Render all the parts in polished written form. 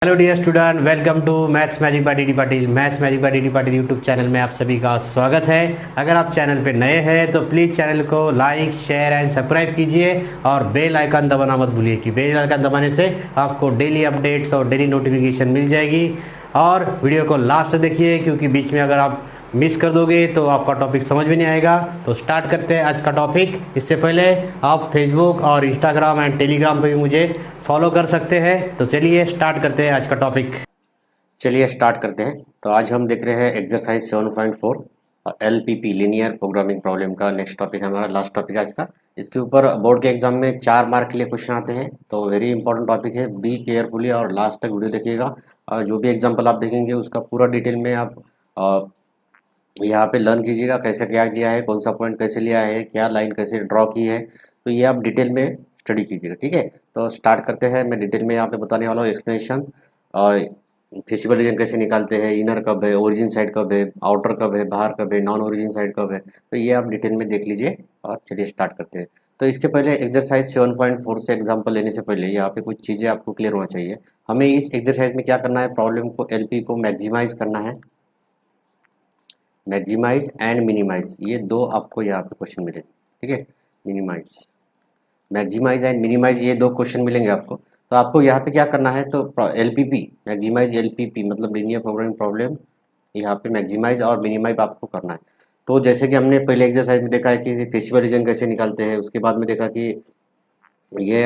Hello dear student, welcome to maths magic by DD Patil. Maths magic by DD Patil YouTube channel में आप सभी का स्वागत है। अगर आप चैनल पे नए हैं तो प्लीज़ चैनल को लाइक शेयर एंड सब्सक्राइब कीजिए और बेल आइकन दबाना मत भूलिए कि बेल आइकन दबाने से आपको डेली अपडेट्स और डेली नोटिफिकेशन मिल जाएगी। और वीडियो को लास्ट तक देखिए, क्योंकि बीच में अगर आप मिस कर दोगे तो आपका टॉपिक समझ में नहीं आएगा। तो स्टार्ट करते हैं आज का टॉपिक। इससे पहले आप फेसबुक और इंस्टाग्राम एंड टेलीग्राम पे भी मुझे फॉलो कर सकते हैं। तो चलिए स्टार्ट करते हैं आज का टॉपिक। चलिए स्टार्ट करते हैं। तो आज हम देख रहे हैं exercise 7.4 LPP linear programming problem का नेक्स्ट टॉपिक है, हमारा लास्ट टॉपिक है आज का। इसके ऊपर बोर्ड के एग्जाम में 4 मार्क के लिए क्वेश्चन आते हैं, तो वेरी इंपॉर्टेंट टॉपिक है। बी केयरफुली और लास्ट तक वीडियो देखिएगा। जो भी एग्जाम्पल आप देखेंगे उसका पूरा डिटेल में आप यहाँ पे लर्न कीजिएगा, कैसे क्या किया है, कौन सा पॉइंट कैसे लिया है, क्या लाइन कैसे ड्रॉ की है। तो ये आप डिटेल में स्टडी कीजिएगा, ठीक है। तो स्टार्ट करते हैं। मैं डिटेल में यहाँ पे बताने वाला हूँ एक्सप्लेनेशन। और फिजिबल रीजन कैसे निकालते हैं, इनर कब है, ओरिजिन साइड कब है, आउटर कब है, बाहर कब है, नॉन ओरिजिन साइड कब है। तो ये आप डिटेल में देख लीजिए। और चलिए स्टार्ट करते हैं। तो इसके पहले एक्सरसाइज 7.4 से एग्जाम्पल लेने से पहले यहाँ पे कुछ चीज़ें आपको क्लियर होना चाहिए। हमें इस एक्सरसाइज में क्या करना है, प्रॉब्लम को LP को मैक्सिमाइज करना है। मैक्सिमाइज एंड मिनिमाइज, ये दो आपको यहाँ पे क्वेश्चन मिलेंगे, ठीक है। मिनिमाइज, मैक्सिमाइज एंड मिनिमाइज, ये दो क्वेश्चन मिलेंगे आपको। तो आपको यहाँ पे क्या करना है, तो LPP मैक्सिमाइज LPP मतलब लीनियर प्रोग्रामिंग प्रॉब्लम, यहाँ पे मैक्सिमाइज और मिनिमाइज आपको करना है। तो जैसे कि हमने पहले एक्सरसाइज में देखा है कि फिजिबल रीजन कैसे निकालते हैं, उसके बाद में देखा कि ये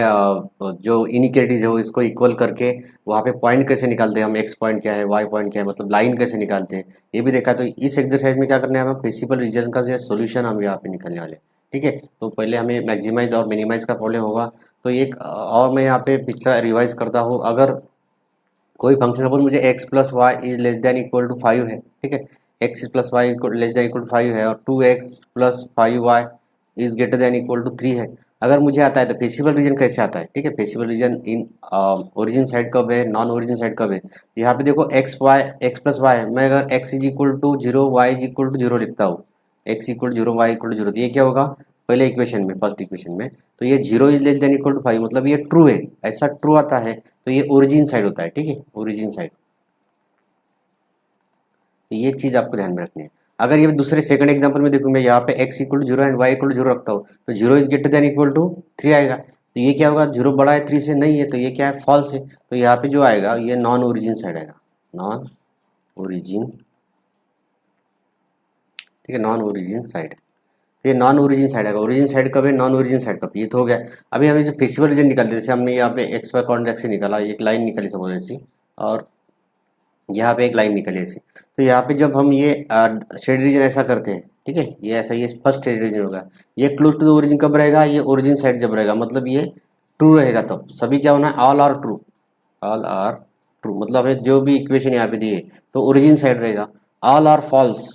जो इनिक्वालिटीज है वो इसको इक्वल करके वहाँ पे पॉइंट कैसे निकालते हैं हम, एक्स पॉइंट क्या है, वाई पॉइंट क्या है, मतलब लाइन कैसे निकालते हैं, ये भी देखा। तो इस एक्सरसाइज में क्या करना है, हमें प्रिंसिपल रीजन का जो सोल्यूशन हम यहाँ पे निकालने वाले हैं, ठीक है। तो पहले हमें मैक्सिमाइज और मिनिमाइज का प्रॉब्लम होगा। तो एक और मैं यहाँ पे पिछला रिवाइज करता हूँ। अगर कोई फंक्शन सपोज मुझे x plus Y is less than equal to 5 है, ठीक है। x plus Y less than equal to 5 है और 2x प्लस 5y is greater than equal to 3 है। अगर मुझे आता है तो फेसिबल रीजन कैसे आता है, ठीक है। Feasible reason in origin side कब है, नॉन ओरिजिन साइड कब है। यहाँ पे देखो x प्लस वाई है। मैं अगर x is equal to 0 y is equal to 0 लिखता हूँ, x equal to 0 y equal to 0, तो ये क्या होगा पहले इक्वेशन में, फर्स्ट इक्वेशन में। तो ये 0 is less than equal to 5 मतलब ये ट्रू है, ऐसा ट्रू आता है तो ये ओरिजिन साइड होता है, ठीक है, ओरिजिन साइड। तो ये चीज आपको ध्यान में रखनी है। अगर ये दूसरे सेकंड एग्जांपल में देखूं, मैं यहाँ पे x equal to 0 and y equal to 0 रखता हूँ, तो 0 is greater than equal to 3 आएगा। तो ये क्या होगा, 0 बड़ा है 3 से, नहीं है, तो ये क्या है, फॉल्स है। तो यहाँ पे जो आएगा ये नॉन ओरिजिन साइड आएगा, नॉन ओरिजिन, ठीक है, नॉन ओरिजिन साइड। ये नॉन ओरिजिन साइड आएगा। ओरिजिन साइड कब है, नॉन ओरिजिन साइड कब, ये तो हो गया। अभी हमें जो फिजिबल रीजन निकालते हैं, जैसे हमने यहाँ पे एक्स वाई कॉन्ट्रैक्ट से निकाला, एक लाइन निकाली सपोज ऐसी, और यहाँ पे एक लाइन निकली ऐसी। तो यहाँ पे जब हम ये शेड रीजन ऐसा करते हैं, ठीक है, ये ऐसा, ये फर्स्ट शेड रीजन होगा। ये क्लोज टू द ओरिजिन कब रहेगा, ये ओरिजिन साइड जब रहेगा, मतलब ये ट्रू रहेगा। तब सभी क्या होना है, all are true, all are true, मतलब हमें जो भी इक्वेशन यहाँ पे दिए तो ओरिजिन साइड रहेगा। All are false,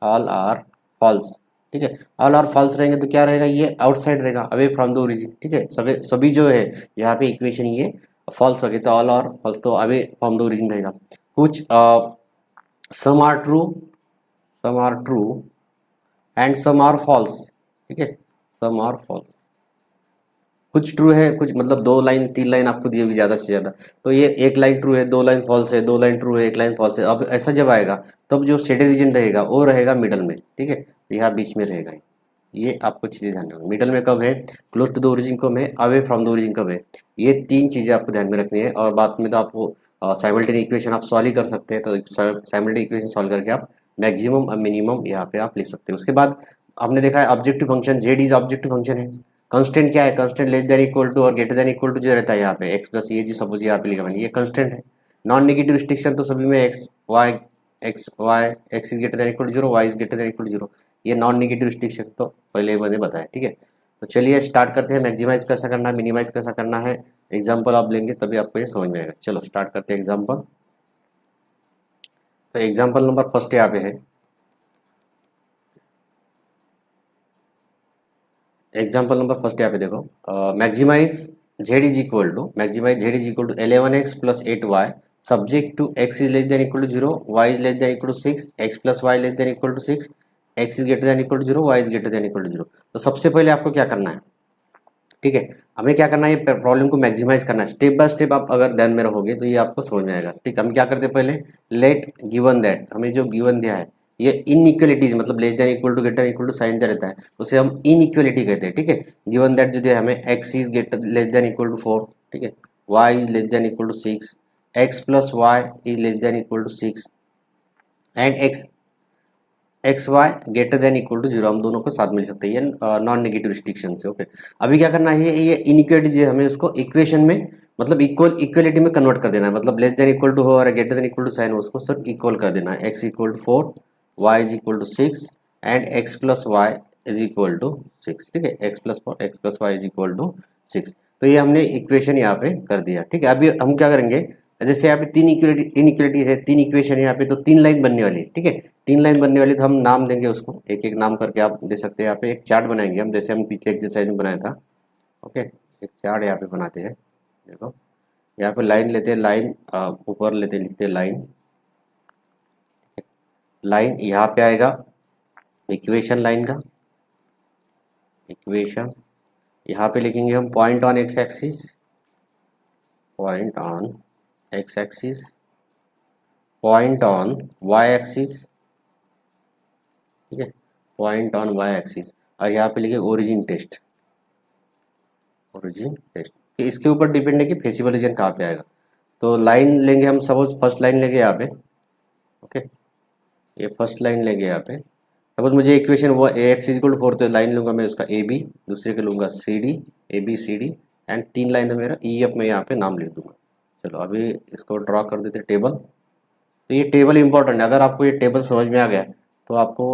all are false, ठीक है। ऑल आर फॉल्स रहेंगे तो क्या रहेगा, ये आउटसाइड रहेगा, अवे फ्रॉम द ओरिजिन, ठीक है। सभी सभी जो है यहाँ पे इक्वेशन ये फॉल्स हो गए, तो ऑल आर फॉल्स, तो अवे फ्रॉम द ओरिजिन रहेगा। कुछ some are true, some are true and some are false, ठीक है, सम आर फॉल्स। कुछ ट्रू है, कुछ मतलब 2 लाइन 3 लाइन आपको दी होगी ज़्यादा से ज़्यादा, तो ये एक लाइन ट्रू है, 2 लाइन फॉल्स है, 2 लाइन ट्रू है, एक लाइन फॉल्स है। अब ऐसा जब आएगा तब जो शेडेड रीजन रहेगा वो रहेगा मिडल में, ठीक है, यहाँ बीच में रहेगा। ये आपको चीज़ें ध्यान रखना, मिडल में कब है, क्लोज टू द ओरिजिन कब है, अवे फ्रॉम द ओरिजिन कब है। ये 3 चीज़ें आपको ध्यान में रखनी है। और बाद में तो आपको साइमल्टेनियस इक्वेशन आप सॉल्व ही कर सकते हैं। तो साइमल्टेनियस इक्वेशन सॉल्व करके आप मैक्सिमम और मिनिमम यहाँ पे आप लिख सकते हैं। उसके बाद आपने देखा है objective function, z is objective function है। कंस्टेंट क्या है, constant less than equal to और ग्रेटर देन इक्वल टू जो रहता है यहाँ पे एक्स प्लस, ये जो सपोज यहाँ पे लिखा मैंने, ये कंस्टेंट है। नॉन नेगेटिव रिस्ट्रिक्शन तो सभी में x y, x is greater than equal to 0, y is greater than equal to 0, ये नॉन नेगेटिव रिस्ट्रिक्शन तो पहले मैंने बताया, ठीक है। तो चलिए स्टार्ट करते हैं। मैक्सिमाइज कैसा करना है, मिनिमाइज कैसा करना है, एग्जाम्पल आप लेंगे तभी आपको ये समझ में आएगा। चलो स्टार्ट करते हैं एग्जाम्पल। तो एग्जाम्पल नंबर फर्स्ट यहाँ पे है। एग्जाम्पल नंबर फर्स्ट यहाँ पे देखो, maximise Z is equal to, maximise Z is equal to 11x plus 8y subject to x is less than equal to 0, y is less than equal to 6, x plus Y less than equal to 6, x is greater than equal to 0, y is greater than equal to 0। तो सबसे पहले आपको क्या करना है, ठीक है। हमें क्या करना है, ये प्रॉब्लम को मैक्सिमाइज करना है, स्टेप बाय स्टेप आप अगर ध्यान में रहोगे तो ये आपको समझ में आएगा। ठीक है, हम क्या करते हैं पहले, लेट गिवन दैट, हमें जो गिवन दिया है ये इनइक्वलिटीज मतलब less than equal to greater equal to sign रहता है, उसे हम इनइक्वलिटी कहते हैं। ठीक है, गिवन दैट जो दिया है हमें x is greater less than equal to 4, ठीक है, y is less than equal to 6, x plus Y is less than equal to 6 and x y greater than equal to 0, हम दोनों को साथ मिल सकते हैं, ये नॉन नेगेटिव रिस्ट्रिक्शन से। ओके, अभी क्या करना है, ये इनइक्वलिटी जो है हमें उसको इक्वेशन में मतलब इक्वलिटी में कन्वर्ट कर देना है, मतलब लेस देन इक्वल टू हो और greater than equal to sign उसको सिर्फ इक्वल कर देना है। X equal to 4, y is equal to 6 and x plus Y is equal to 6। ठीक है, x plus Y is equal to 6। तो ये हमने इक्वेशन यहाँ पे कर दिया। ठीक है, अभी हम क्या करेंगे, जैसे यहाँ पे तीन इनइक्वलिटी है, तीन इक्वेशन है यहाँ पे, तो तीन लाइन बनने वाली है। ठीक है, तीन लाइन बनने वाली, तो हम नाम देंगे उसको, एक एक नाम करके आप दे सकते हैं। यहाँ पे एक चार्ट बनाएंगे हम, जैसे हम पिछले एक्सरसाइज में बनाया था। ओके, एक चार्ट यहाँ पे बनाते हैं। देखो यहाँ पे लाइन लेते हैं, लाइन ऊपर लेते लिखते हैं लाइन, लाइन यहाँ पे आएगा इक्वेशन लाइन का, इक्वेशन यहाँ पे लिखेंगे हम point on x axis, point on x axis, point on y axis, ठीक है, पॉइंट ऑन वाई एक्सिस, और यहाँ पे लिखे ओरिजिन टेस्ट, ओरिजिन टेस्ट। इसके ऊपर डिपेंड है कि फेसिबल रीजन कहाँ पे आएगा। तो लाइन लेंगे हम, सपोज फर्स्ट लाइन लेंगे यहाँ पे। ओके, ये फर्स्ट लाइन लेंगे यहाँ पे। सपोज मुझे इक्वेशन वो ए एक्स इक्वल टू 4, तो लाइन लूंगा मैं उसका ए बी, दूसरे के लूंगा C D, A B C D, and तीन लाइन है मेरा ई एफ, मैं यहाँ पे नाम लिख दूंगा। चलो अभी इसको ड्रॉ कर देते टेबल। तो ये टेबल इंपॉर्टेंट है, अगर आपको ये टेबल समझ में आ गया तो आपको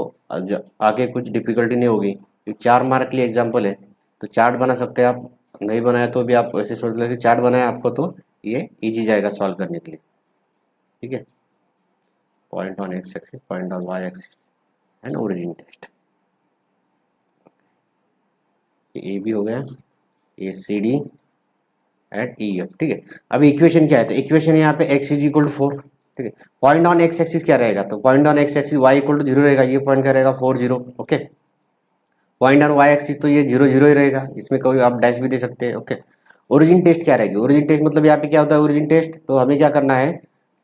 आगे कुछ डिफिकल्टी नहीं होगी। ये 4 मार्क के लिए एग्जाम्पल है, तो चार्ट बना सकते हैं आप, नहीं बनाया तो भी आप ऐसे सोच लो कि चार्ट बनाया आपको, तो ये इजी जाएगा सॉल्व करने के लिए। ठीक है, point on x axis, point on y axis and origin test. ये ए बी हो गया, ये C D at E F. ठीक है, अभी इक्वेशन क्या है, तो इक्वेशन यहाँ पे एक्स इज इक्वल टू 4। ठीक है, पॉइंट ऑन एक्स एक्सिस क्या रहेगा, तो point on x axis y equal to 0 रहेगा, ये पॉइंट क्या रहेगा 4 0। Okay, point on y axis तो ये 0 0 ही रहेगा, इसमें कोई आप डैश भी दे सकते हैं। ओके, ओरिजिन टेस्ट क्या रहेगी, ओरिजिन टेस्ट मतलब यहाँ पे क्या होता है ओरिजिन टेस्ट, तो हमें क्या करना है,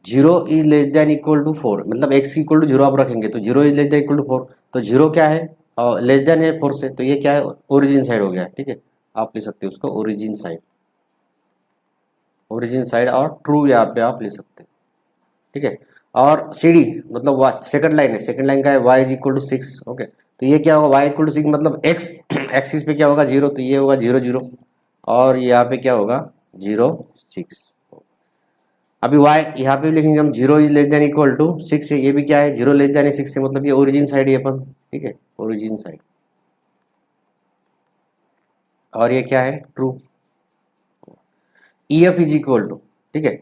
0 is less than equal to 4, मतलब एक्स इक्वल टू 0 आप रखेंगे, तो 0 is less than equal to 4, तो 0 क्या है और लेस देन है 4 से, तो ये क्या है ओरिजिन साइड हो गया। ठीक है, आप ले सकते हो उसको ओरिजिन साइड, ओरिजिन साइड, और ट्रू यहाँ पे आप ले सकते हैं। ठीक है, और सी डी मतलब सेकंड लाइन है, सेकंड लाइन का है y is equal to 6। Okay, तो ये क्या होगा वाई इक्वल टू 6 मतलब एक्स एक्सिस पे क्या होगा 0, तो ये होगा 0 0, और यहाँ पे क्या होगा 0 6। अभी वाई यहाँ पे भी लिखेंगे हम 0 is less than equal to 6 है, ये भी क्या है 0 लेस देन 6 है, मतलब ये ओरिजिन साइड है अपन। ठीक है, ओरिजिन साइड, और ये क्या है true. E F is equal to, ठीक है,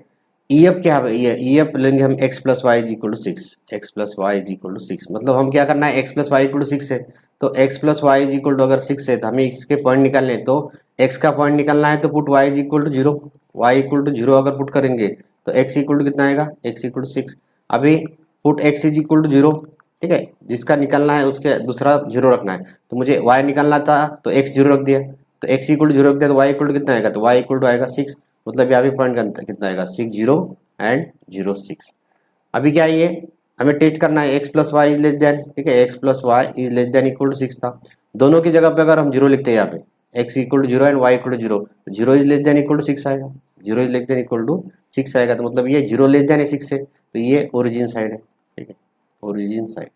ई एफ क्या है, ई एफ लेंगे हम x plus Y is equal to 6, x plus Y is equal to 6, मतलब हम क्या करना है x plus y equal to 6 है, तो x plus Y is equal to अगर 6 है तो हमें इसके पॉइंट निकालने हैं, तो एक्स का पॉइंट निकालना है तो put y is equal to 0, y equal to 0 अगर पुट करेंगे तो एक्स इक्वल टू कितना आएगा, एक्स इक्वल टू 6। अभी put x is equal to 0, ठीक है, जिसका निकालना है उसके दूसरा 0 रखना है, तो मुझे वाई निकालना था तो एक्स 0 रख दिया, तो एक्स इक्वल टू 0 रख दिया, तो वाई इक्वल टू कितना आएगा, तो वाई इक्वल टू आएगा 6, मतलब यहाँ भी पॉइंट कितना आएगा 6 0 एंड 0 6। अभी क्या है ये हमें टेस्ट करना है x plus Y is less than, ठीक है, x plus Y is less than equal to 6 था, दोनों की जगह पे अगर हम 0 लिखते हैं यहाँ पे x equal to 0 and y equal to 0, 0 is less than equal to 6 आएगा, 0 is less than equal to 6 आएगा, तो मतलब ये 0 लेस देन 6 है, तो ये ओरिजिन साइड है। ठीक है, ओरिजिन साइड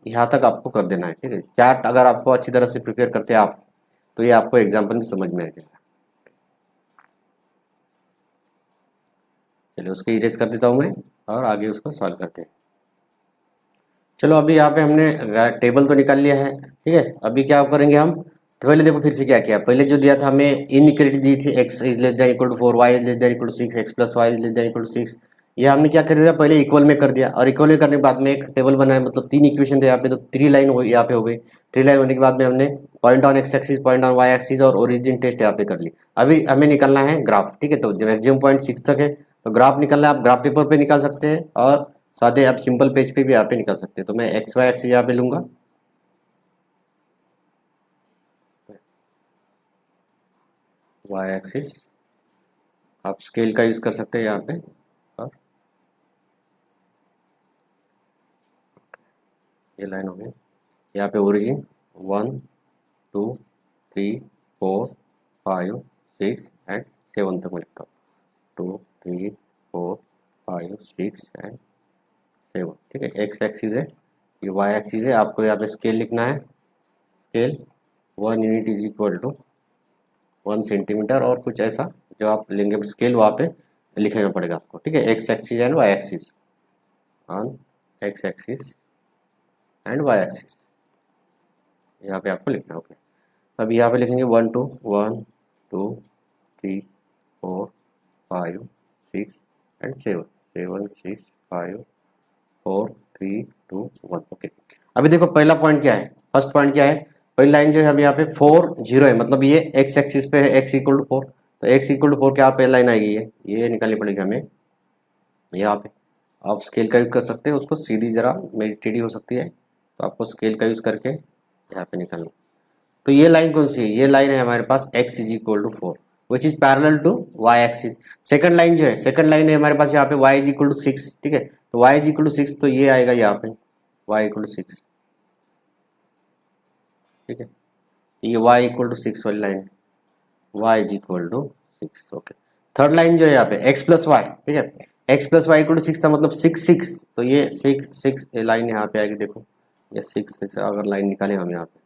यहाँ तक आपको कर देना है। ठीक है, चार्ट अगर आपको अच्छी तरह से प्रिपेयर करते हैं आप, तो ये आपको एग्जाम्पल में समझ में आ जाएगा। चलिए उसको इरेज कर देता हूँ मैं, और आगे उसको सॉल्व करते हैं। चलो अभी यहाँ पे हमने टेबल तो निकाल लिया है। ठीक है, अभी क्या करेंगे हम, तो पहले देखो फिर से क्या किया, पहले जो दिया था हमें इनइक्वालिटी दी थी x is less than equal to 4, y is less than equal to 6, x plus Y is less than equal to 6, ये हमने क्या कर दिया पहले इक्वल में कर दिया, और इक्वल में करने के बाद में एक टेबल बनाया, मतलब तीन इक्वेशन थे यहाँ पे, तो 3 लाइन हो यहाँ पे हो गई, 3 लाइन होने के बाद में हमने point on x axis, point on y axis और ओरिजिन टेस्ट यहाँ पे कर ली। अभी हमें निकालना है ग्राफ। ठीक है, तो मैक्सिमम पॉइंट 6 तक है, तो ग्राफ निकालना है, आप ग्राफ पेपर पे निकाल सकते हैं और साथ ही आप सिंपल पेज पे भी यहाँ पे निकाल सकते हैं। तो मैं एक्स वाई एक्सिस यहाँ पे लूंगा, वाई एक्सिस, आप स्केल का यूज़ कर सकते हैं यहाँ पे। और ये लाइन हो गई, यहाँ पे ओरिजिन 1 2 3 4 5 6 एंड 7 तक मैं लिखता हूँ, 2 3 4 5 6 एंड 7, ठीक है। एक्स एक्सिस है, ये वाई एक्सिस है। आपको यहाँ पे स्केल लिखना है, scale 1 unit is equal to 1 centimetre, और कुछ ऐसा जो आप लेंगे स्केल वहाँ पे लिखना पड़ेगा आपको, ठीक है। X axis and y axis, on x axis and y axis, यहाँ पे आपको लिखना है। ओके, अब यहाँ पे लिखेंगे 1 2 1 2 3 4 5 6 एंड 7 7 6 5 4 3 2 1। ओके, अभी देखो पहला पॉइंट क्या है, फर्स्ट पॉइंट क्या है, पहली लाइन जो है हम यहाँ पे 4 0 है, मतलब ये एक्स एक्सिस पे है, एक्स इक्वल टू 4, तो एक्स इक्वल टू 4 क्या पहली लाइन आएगी, ये निकालनी पड़ेगी हमें यहाँ पे। आप स्केल का यूज़ कर सकते हैं, उसको सीधी जरा मेरी टेढ़ी हो सकती है, तो आपको स्केल का यूज़ करके यहाँ पे निकालना। तो ये लाइन कौन सी है, ये लाइन है हमारे पास x is equal to 4 which is parallel to y axis. Second line जो है, सेकंड लाइन है हमारे पास यहाँ पे y इज इक्वल टू 6, ठीक है। तो y इज इक्वल टू 6, तो ये आएगा यहाँ पे y इक्वल टू 6, ठीक है। ये y इक्वल टू 6 वाली लाइन है, y is equal to 6। Okay, third line जो है यहाँ पे x प्लस वाई, ठीक है, x plus y equal to 6 था, मतलब 6 6, तो ये 6 लाइन यहाँ पे आएगी। देखो ये 6 अगर लाइन निकालें हम यहाँ पे,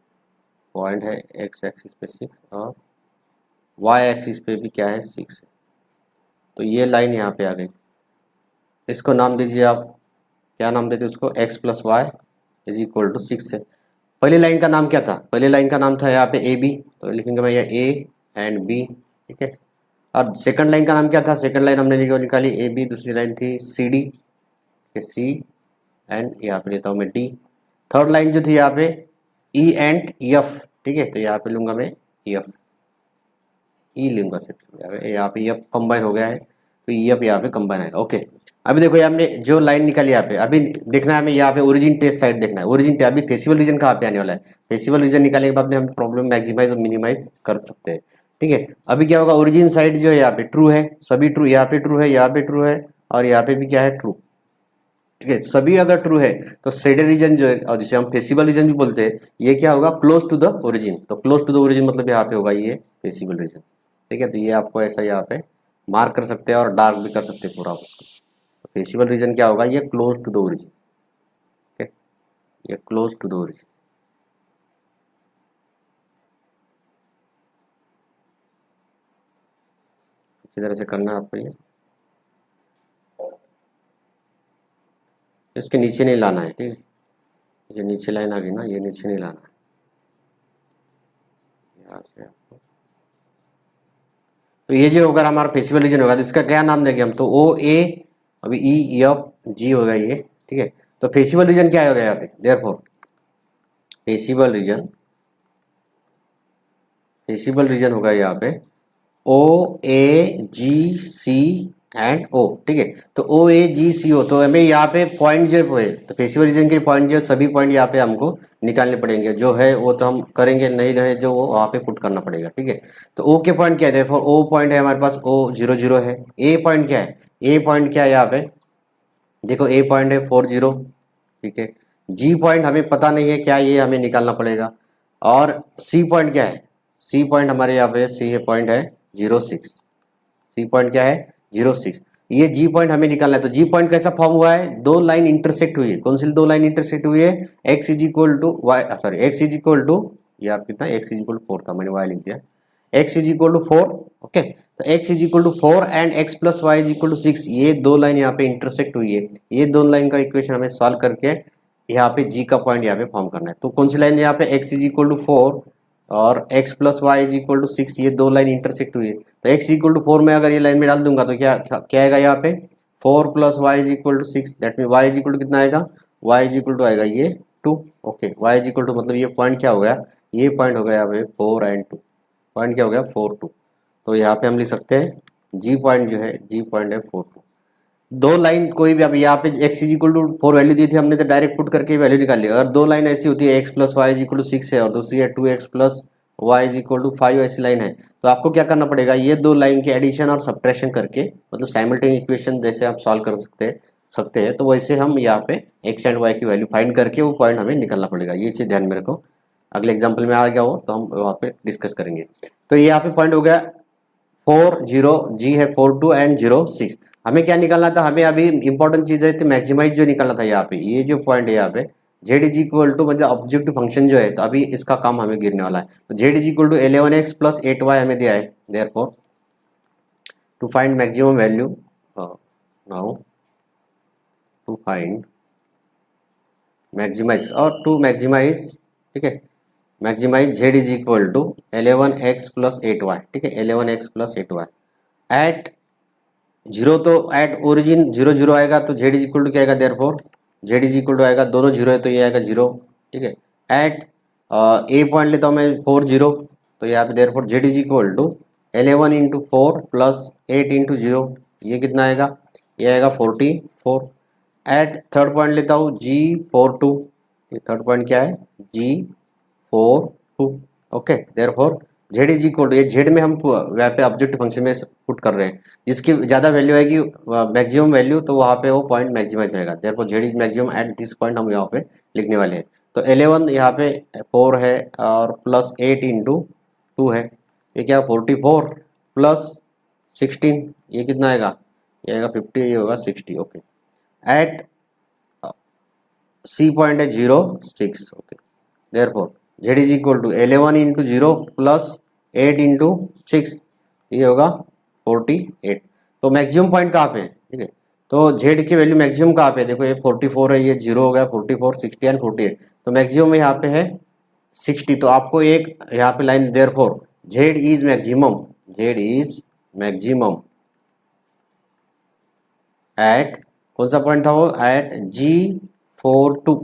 पॉइंट है x एक्सिस पे 6 और y एक्सिस पे भी क्या है 6 है, तो ये लाइन यहाँ पे आ गई। इसको नाम दीजिए आप, क्या नाम देते उसको, x plus Y is equal to 6 है। पहली लाइन का नाम क्या था, पहली लाइन का नाम था यहाँ पे ए बी, तो लिखेंगे भैया ए एंड बी, ठीक है। अब सेकंड लाइन का नाम क्या था, सेकंड लाइन हमने निकाली ए बी, दूसरी लाइन थी सी डी, सी एंड यहाँ पे लेता हूँ मैं डी। थर्ड लाइन जो थी यहाँ पे ई एंड एफ, ठीक है, तो यहाँ पे लूंगा मैं एफ, ई लूंगा सिर्फ, यहाँ पे एफ कंबाइन हो गया है, तो एफ यहाँ पे कंबाइन आएगा। ओके, अभी देखो यहाँ हमने जो लाइन निकाली यहाँ पे, अभी देखना है हमें यहाँ पे ओरिजिन टेस्ट साइड देखना है, ओरिजिन अभी फेसिबल रीजन कहाँ पे आने वाला है, फेसिबल रीजन निकालने के बाद में हम प्रॉब्लम मैक्सिमाइज और मिनिमाइज कर सकते हैं, ठीक है। अभी क्या होगा, ओरिजिन साइड जो है यहाँ पे ट्रू है, सभी ट्रू, यहाँ पे ट्रू है, यहाँ पे ट्रू है, और यहाँ पे भी क्या है ट्रू, ठीक है। सभी अगर ट्रू है तो शेडेड रीजन जो है, और जिसे हम फेसिबल रीजन भी बोलते हैं, ये क्या होगा, क्लोज टू द ओरिजिन। तो क्लोज टू द ओरिजिन मतलब यहाँ पे होगा ये फेसिबल रीजन, ठीक है। तो ये आपको ऐसा यहाँ पे मार्क कर सकते हैं और डार्क भी कर सकते हैं पूरा उसको। तो फेसिबल रीजन क्या होगा, ये क्लोज टू द ओरिजिन, ठीक है, ये क्लोज टू द ओरिजिन। अच्छी तरह से करना है आपको, ये इसके नीचे नहीं लाना है, ठीक है, ये नीचे लाइन आ गई ना, ये नीचे नहीं लाना है, यहाँ से आपको। तो ये जो होगा हमारा फेसिबल रीजन होगा, तो इसका क्या नाम देंगे हम, तो ओ ए, अभी ई एफ जी होगा ये, ठीक है। तो फेसिबल रीजन क्या होगा यहाँ पे, therefore feasible region, feasible region होगा यहाँ पे ओ ए जी सी एंड ओ, ठीक है। तो ओ ए जी सी ओ, तो हमें यहाँ पे पॉइंट जो है, तो फेसिबल रीजन के पॉइंट जो सभी पॉइंट यहाँ पे हमको निकालने पड़ेंगे, जो है वो तो हम करेंगे, नहीं रहे जो वो वहाँ पे पुट करना पड़ेगा, ठीक है। तो ओ के पॉइंट क्या है, देखो ओ पॉइंट है हमारे पास ओ 0 0 है। ए पॉइंट क्या है, ए पॉइंट क्या है यहाँ पे, देखो ए पॉइंट है 4 0, ठीक है। जी पॉइंट हमें पता नहीं है क्या, ये हमें निकालना पड़ेगा। और सी पॉइंट क्या है, सी पॉइंट हमारे यहाँ पे सी पॉइंट है 0 6, सी पॉइंट क्या है 0 6, ये जी पॉइंट हमें निकालना है। तो जी पॉइंट कैसा फॉर्म हुआ है, दो लाइन इंटरसेक्ट हुई है, कौन सी दो लाइन इंटरसेक्ट हुई है, x is equal to y, sorry x is equal to, ये आप कितना, एक्स इज इक्वल टू 4 था, मैंने वाई लिख दिया, X is equal to 4, okay. तो X is equal to 4 and x plus Y is equal to 6, ये दो लाइन यहाँ पे इंटरसेक्ट हुई है, ये दो लाइन का इक्वेशन हमें सॉल्व करके यहाँ पे जी का पॉइंट यहाँ पे फॉर्म करना है। तो कौन सी लाइन यहाँ पे, एक्स इज इक्वल टू 4 और x plus Y is equal to 6, ये दो लाइन इंटरसेक्ट हुई है। तो x इक्वल टू 4 में अगर ये लाइन में डाल दूंगा तो क्या क्या आएगा यहाँ पे, 4 plus Y is equal to 6, that mean y is equal to कितना आएगा, y इज इक्वल टू आएगा ये 2, okay. y is equal to मतलब ये पॉइंट क्या हो गया, ये पॉइंट हो गया यहाँ पे 4 एंड 2, पॉइंट क्या हो गया 4 2। तो यहाँ पे हम लिख सकते हैं जी पॉइंट जो है, जी पॉइंट है 4 2। दो लाइन कोई भी, अब यहाँ पे x is equal to 4 value दी थी हमने, तो डायरेक्ट पुट करके वैल्यू निकाल लिया। अगर दो लाइन ऐसी होती है x plus Y is equal to 6 है और दूसरी है 2x plus y is equal to 5 ऐसी लाइन है, तो आपको क्या करना पड़ेगा, ये दो लाइन के एडिशन और सब्ट्रैक्शन करके, मतलब साइमल्टेनियस इक्वेशन जैसे आप सॉल्व कर सकते हैं, तो वैसे हम यहाँ पे एक्स एंड वाई की वैल्यू फाइंड करके वो पॉइंट हमें निकालना पड़ेगा। ये चीज़ ध्यान में रखो, अगले एग्जाम्पल में आ गया हो तो हम वहाँ पे डिस्कस करेंगे। तो ये यहाँ पे पॉइंट हो गया 40, जी है 42 एंड 06। हमें क्या निकालना था, हमें अभी इंपॉर्टेंट चीज़ है तो मैक्सिमाइज जो निकालना था यहाँ पे, ये जो पॉइंट है यहाँ पे जेड इज इक्वल टू मतलब ऑब्जेक्टिव फंक्शन जो है, तो अभी इसका काम हमें गिरने वाला है। तो z is equal to 11x plus 8y हमें दिया है, therefore to find maximum value, now to find maximise और टू मैक्सिमाइज, ठीक है, maximise Z is equal to 11x plus 8y, ठीक है, 11x plus 8y at zero, तो at origin zero zero आएगा तो जेड इज इक्वल टू क्या आएगा, therefore z is equal to आएगा, दोनों जीरो है तो ये आएगा जीरो, ठीक है। एट ए पॉइंट लेता हूँ मैं 40, तो यहाँ पे therefore z is equal to 11 into 4 plus 8 into zero, ये कितना आएगा, ये आएगा 44। एट थर्ड पॉइंट लेता हूँ G42, ये थर्ड पॉइंट क्या है G42, okay. Therefore z is equal to, ये जेड में हम वहाँ पे ऑब्जेक्टिव फंक्शन में पुट कर रहे हैं, जिसकी ज़्यादा वैल्यू आएगी मैक्सिमम वैल्यू, तो वहाँ पे वो पॉइंट मैक्सिमाइज रहेगा। Therefore z is maximum at this point हम यहाँ पे लिखने वाले हैं। तो 11 यहाँ पे 4 है और प्लस 8 इंटू 2 है, ये क्या 44 प्लस 16, ये कितना आएगा, ये आएगा 50, ये होगा 60, ओके। एट सी पॉइंट है 06, okay. Therefore z is equal to 11 into zero plus 8 into 6, ये होगा 48। तो मैक्सिमम पॉइंट कहाँ पे है, ठीक है, तो जेड की वैल्यू मैक्सिमम कहाँ पे है, देखो ये 44 है, ये जीरो हो गया 44, 60 एंड 48, तो मैक्सिमम यहाँ पे है 60। तो आपको एक यहाँ पे line, therefore z is maximum, z is maximum at, कौन सा पॉइंट था वो, एट G42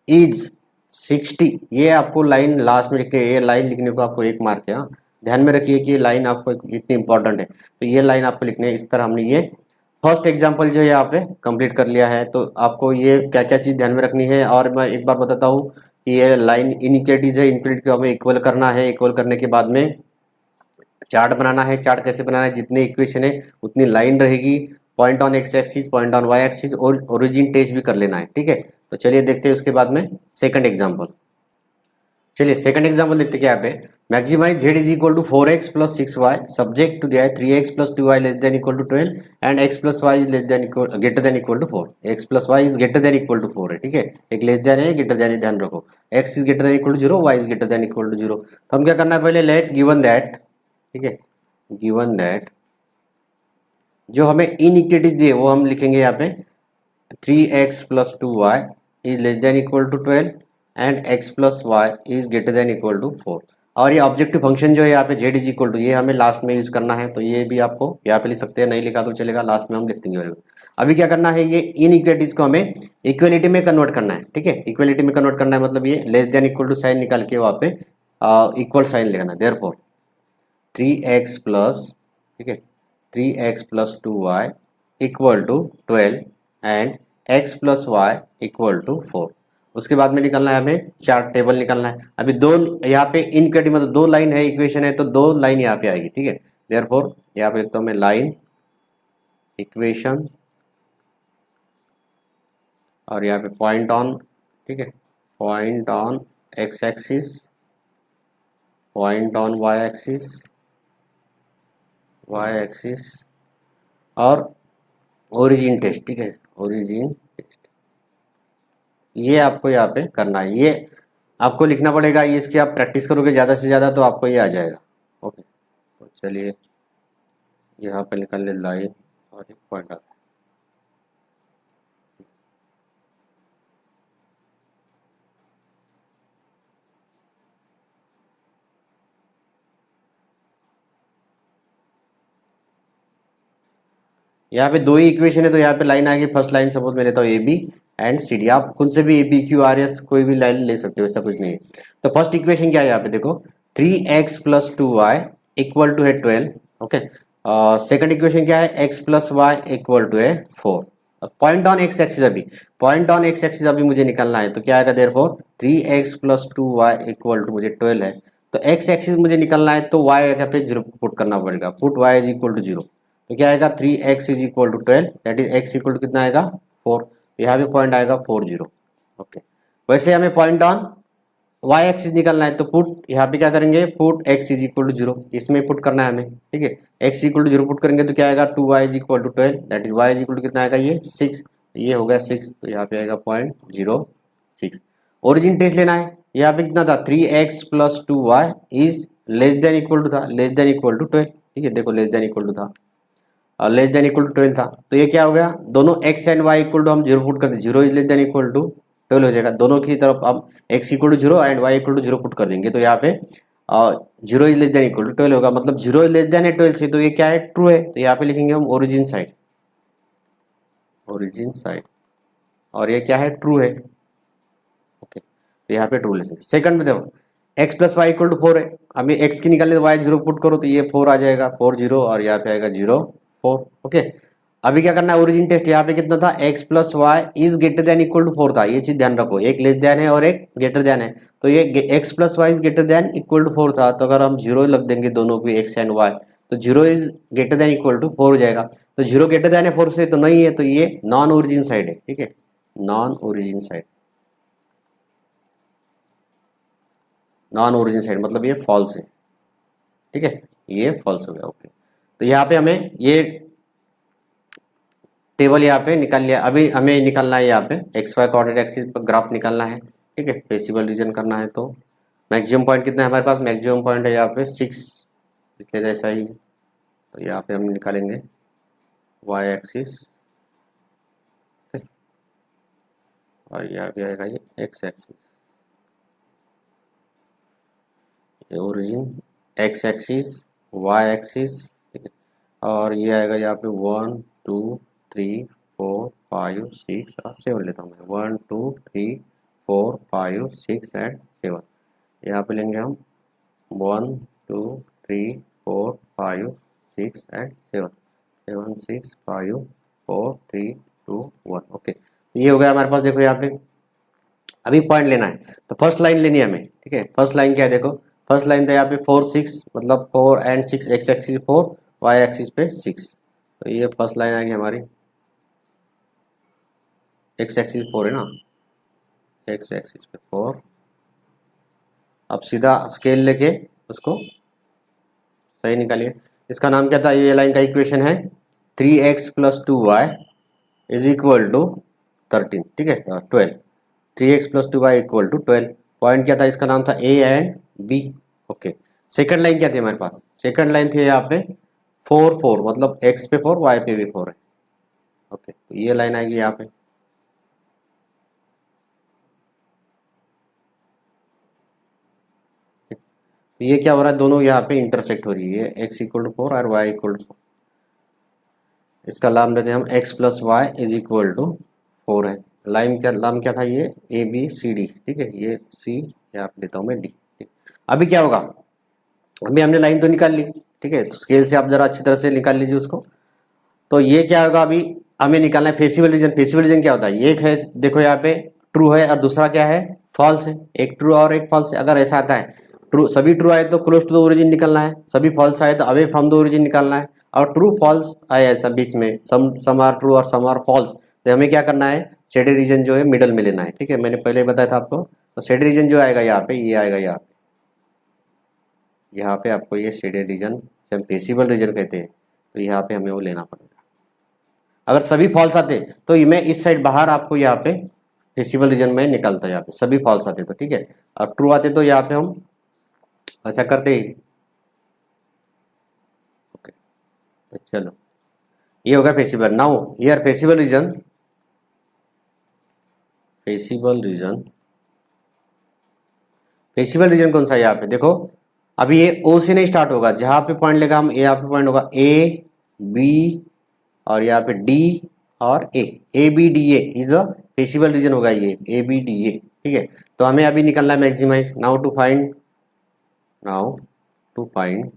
इज 60, ये आपको लाइन लास्ट में लिखते हैं, ये लाइन लिखने को आपको एक मार्क है, हाँ ध्यान में रखिए कि ये लाइन आपको इतनी इंपॉर्टेंट है, तो ये लाइन आपको लिखनी है इस तरह। हमने ये फर्स्ट एग्जांपल जो है यहाँ पे कंप्लीट कर लिया है, तो आपको ये क्या क्या चीज़ ध्यान में रखनी है, और मैं एक बार बताता हूँ कि ये लाइन इनइक्वालिटीज है, इनइक्वालिटी को हमें इक्वल करना है, इक्वल करने के बाद में चार्ट बनाना है। चार्ट कैसे बनाना है, जितने इक्वेशन है उतनी लाइन रहेगी, point on x axis, point on y axis, और ओरिजिन टेस्ट भी कर लेना है, ठीक है। तो चलिए देखते हैं उसके बाद में सेकंड एग्जांपल। चलिए सेकंड एग्जांपल देखते हैं क्या पे, maximise Z is equal to 4x plus 6y subject to दिया है 3x plus 2y less than equal to 12 and x plus Y less than equal greater than equal to 4, x plus Y is greater than equal to 4 है, ठीक है, एक less than है, greater than है, ध्यान रखो, x is greater than equal to 0, y is greater than equal to 0। तो हम क्या करना है, पहले लेट गिवन दैट, ठीक है, गिवन दैट जो हमें इनइक्वालिटीज दिए वो हम लिखेंगे यहाँ पे 3x plus 2y is less than equal to 12 and x plus Y is greater than equal to 4। और ये ऑब्जेक्टिव फंक्शन जो है यहाँ पे z इज इक्वल टू, ये हमें लास्ट में यूज करना है, तो ये भी आपको यहाँ पे लिख सकते हैं, नहीं लिखा तो चलेगा, लास्ट में हम लिख देंगे। अभी क्या करना है, ये इनइक्वालिटीज को हमें इक्वलिटी में कन्वर्ट करना है, ठीक है, इक्वलिटी में कन्वर्ट करना है, मतलब ये less than equal to sign निकाल के वहाँ पे इक्वल साइन लिखना है। देयरफॉर 3x प्लस, ठीक है, 3x plus 2y equal to 12 and x plus y equal to 4। उसके बाद में निकलना है हमें चार्ट टेबल निकलना है। अभी दो यहाँ पे इनकटी मतलब दो लाइन है, इक्वेशन है, तो दो लाइन यहाँ पे आएगी, ठीक है। देयरफॉर यहाँ पे तो मैं लाइन इक्वेशन और यहाँ पे पॉइंट ऑन, ठीक है, point on x axis, point on y axis, y axis और ओरिजिन टेस्ट, ठीक है, ओरिजिन टेस्ट, ये आपको यहाँ पे करना है, ये आपको लिखना पड़ेगा, ये इसकी आप प्रैक्टिस करोगे ज़्यादा से ज़्यादा तो आपको ये आ जाएगा, ओके। तो चलिए यहाँ पे निकाल ले लाइन और एक पॉइंट आ, यहाँ पे दो ही इक्वेशन है, तो यहाँ पे लाइन आ गई, फर्स्ट लाइन सपोज मैं लेता हूँ A B and C D, आप खुद से भी A B Q R S कोई भी लाइन ले सकते हो, ऐसा कुछ नहीं है। तो फर्स्ट इक्वेशन क्या है यहाँ पे देखो, 3x plus 2y equal to है 12, ओके। सेकंड इक्वेशन क्या है, x plus y equal to है 4। पॉइंट ऑन एक्स एक्सिस, अभी पॉइंट ऑन एक्स एक्सिस अभी मुझे निकालना है, तो क्या आएगा, therefore 3x plus 2y equal to मुझे 12 है, तो एक्स एक्सिस मुझे निकलना है तो वाई यहाँ पे जीरो पुट करना पड़ेगा, put y is equal to zero. तो क्या आएगा 3x is equal to 12, that is x equal to कितना आएगा 4। यहाँ पे पॉइंट आएगा 40। ओके, वैसे हमें पॉइंट ऑन वाई एक्सिस निकलना है तो पुट यहाँ पे क्या करेंगे, put x is equal to zero, इसमें पुट करना है हमें, ठीक है। x equal to zero put करेंगे तो क्या आएगा 2y is equal to 12, that is y is equal to कितना आएगा ये 6, ये हो गया 6, तो यहाँ पे आएगा 0.06। ओरिजिन टेस्ट लेना है, यहाँ पे कितना था 3x plus 2y is less than equal to था, लेस देन इक्वल टू 12, ठीक है। देखो लेस देन इक्वल टू था और लेस देन इक्वल टू 12 था, तो ये क्या हो गया, दोनों x and y equal to हम जीरो पुट कर दें, zero is less than equal to 12 हो जाएगा। दोनों की तरफ हम x equal to zero and y equal to zero put कर देंगे, तो यहाँ पे zero is less than equal to 12 होगा, मतलब जीरो इज लेस देन है 12 से, तो ये क्या है ट्रू है। तो यहाँ पे लिखेंगे हम ओरिजिन साइड, ओरिजिन साइड, और ये क्या है ट्रू है। ओके, तो यहाँ पे ट्रू लिखेंगे। सेकंड में देखो x plus y equal to 4 है, हमें x की निकालने तो y जीरो पुट करो तो ये 4 आ जाएगा, 4 0 और यहाँ पे आएगा 0 4। ओके, अभी क्या करना है ओरिजिन टेस्ट, यहाँ पे कितना था x plus Y is greater than equal to 4 था, ये चीज ध्यान रखो, एक लेस देन है और एक ग्रेटर देन है, तो ये x plus Y is greater than equal to 4 था, तो अगर हम जीरो लग देंगे दोनों भी x एंड y, तो zero is greater than equal to 4 हो जाएगा। तो जीरो ग्रेटर देन है 4 से तो नहीं है, तो ये नॉन ओरिजिन साइड है, ठीक है, non origin side, non origin side मतलब ये फॉल्स है, ठीक है, ये फॉल्स हो गया। ओके, तो यहाँ पे हमें ये टेबल यहाँ पे निकाल लिया, अभी हमें निकालना है यहाँ पे एक्स वाई कोऑर्डिनेट एक्सिस पर ग्राफ निकालना है, ठीक है, फेसिबल रीजन करना है। तो मैक्सिमम पॉइंट कितना है हमारे पास, मैक्सिमम पॉइंट है यहाँ पे 6, पिछले जैसा ही है, तो यहाँ पे हम निकालेंगे वाई एक्सिस और यहाँ पे आएगा ये एक्स एक्सिस, ये origin x axis y axis, ठीक है, और ये आएगा यहाँ पे 1 2 3 4 5 6 और 7 लेता हूँ मैं, 1 2 3 4 5 6 एंड 7। यहाँ पे लेंगे हम 1 2 3 4 5 6 एंड 7, 7 6 5 4 3 2 1। ओके, तो ये हो गया हमारे पास। देखो यहाँ पे अभी पॉइंट लेना है तो फर्स्ट लाइन लेनी है हमें, ठीक है। फर्स्ट लाइन क्या है, देखो फर्स्ट लाइन तो यहाँ पे 4 6 मतलब 4 and 6, x axis 4 y axis पे 6, तो ये फर्स्ट लाइन आएगी हमारी, एक्स एक्सिस 4 है ना, एक्स एक्सिस पे 4। अब सीधा स्केल लेके उसको सही निकालिए। इसका नाम क्या था, ये लाइन का इक्वेशन है 3x plus 2y is equal to 13, ठीक है 12, 3x plus 2y equal to 12। Point क्या था, इसका नाम था A and B. Okay, second line क्या थी हमारे पास, सेकंड लाइन थी यहाँ पे 4 4 मतलब x पे 4 y पे भी 4 है। ओके, तो ये लाइन आएगी यहाँ पे, तो ये क्या हो रहा है, दोनों यहाँ पे इंटरसेक्ट हो रही है, x इक्वल टू 4 और y इक्वल टू 4। इसका नाम लेते हैं हम x plus Y is equal to 4 है। लाइन क्या नाम क्या था, ये ए बी सी डी, ठीक है, ये सी यहाँ पे लेता हूँ मैं डी। अभी क्या होगा, अभी हमने लाइन तो निकाल ली, ठीक है, तो स्केल से आप जरा अच्छी तरह से निकाल लीजिए उसको। तो ये क्या होगा, अभी हमें निकालना है फेसिबल रीजन। फेसिबल रीजन क्या होता है, एक है देखो यहाँ पे ट्रू है और दूसरा क्या है फॉल्स है, एक ट्रू और एक फॉल्स है। अगर ऐसा आता है ट्रू, सभी ट्रू आए तो क्लोज टू द ओरिजिन निकलना है, सभी फॉल्स आए तो अवे फ्रॉम द ओरिजिन निकालना है, और ट्रू फॉल्स आए ऐसा बीच में, सम आर ट्रू और सम आर फॉल्स, तो हमें क्या करना है शेडेड रीजन जो है मिडल में लेना है, ठीक है, मैंने पहले बताया था आपको। तो शेडेड रीजन जो आएगा यहाँ पे, ये आएगा यहाँ पे आपको ये शेडेड रीजन हम फेसिबल रीजन कहते हैं, तो यहाँ पे हमें वो लेना पड़ेगा। अगर सभी फॉल्स आते तो मैं इस साइड बाहर आपको यहाँ पे फेसिबल रीजन में निकलता, यहाँ पे सभी फॉल्स आते तो ठीक है, और ट्रू आते तो यहाँ पे हम ऐसा करते ही। ओके, तो चलो ये होगा feasible. Now here feasible region, feasible region, feasible region कौन सा है यहाँ पे देखो, अभी ये ओ से नहीं स्टार्ट होगा, जहां पे पॉइंट लेगा हम यहाँ पे पॉइंट होगा ए बी और यहाँ पे डी और A B D A is a feasible region होगा ये ए बी डी ए, ठीक है। तो हमें अभी निकलना है maximise. Now to find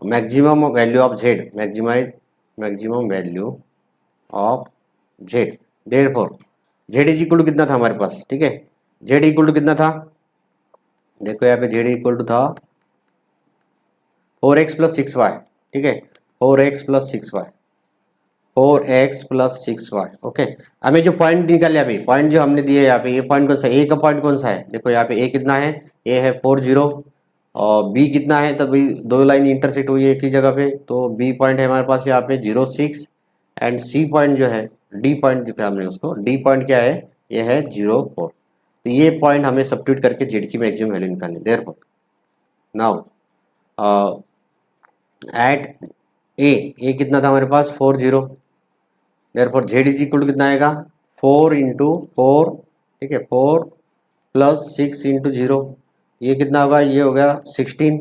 maximum value of z, maximum value of z, therefore z is equal to कितना था हमारे पास, ठीक है, जेड इक्वल टू कितना था देखो यहाँ पे जेड इक्वल टू था 4x+6y, ठीक है, 4x+6y, 4x+6y। ओके, हमें जो पॉइंट निकाले अभी, पॉइंट जो हमने दिए यहाँ पे, ये पॉइंट कौन सा है, ए का पॉइंट कौन सा है, देखो यहाँ पे ए कितना है, ए है 40 और बी कितना है, तभी दो लाइन इंटरसेक्ट हुई है एक ही जगह पे, तो बी पॉइंट है हमारे पास यहाँ पे 0 6 एंड सी पॉइंट जो है, डी पॉइंट जो हमने उसको, डी पॉइंट क्या है, ये है 0 4। तो ये पॉइंट हमें सब्स्टिट्यूट करके जेड की मैक्सिमम वैल्यू निकालनी। देयरफॉर नाउ एट ए कितना था हमारे पास 40, therefore z is equal to कितना आएगा 4 × 4, ठीक है, 4+6 × 0, ये कितना होगा, ये हो गया 16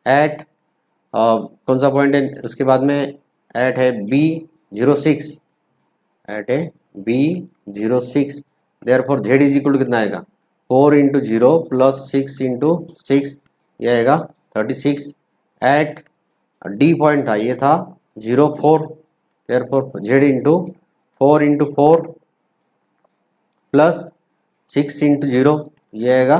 एट कौन सा पॉइंट है उसके बाद में, एट है B06, एट है B06, therefore z is equal to कितना आएगा 4 × 0 + 6 × 6, ये आएगा 36 एट डी पॉइंट था, ये था 0 4, देयरफॉर जेड इंटू 4 × 4 + 6 × 0, ये आएगा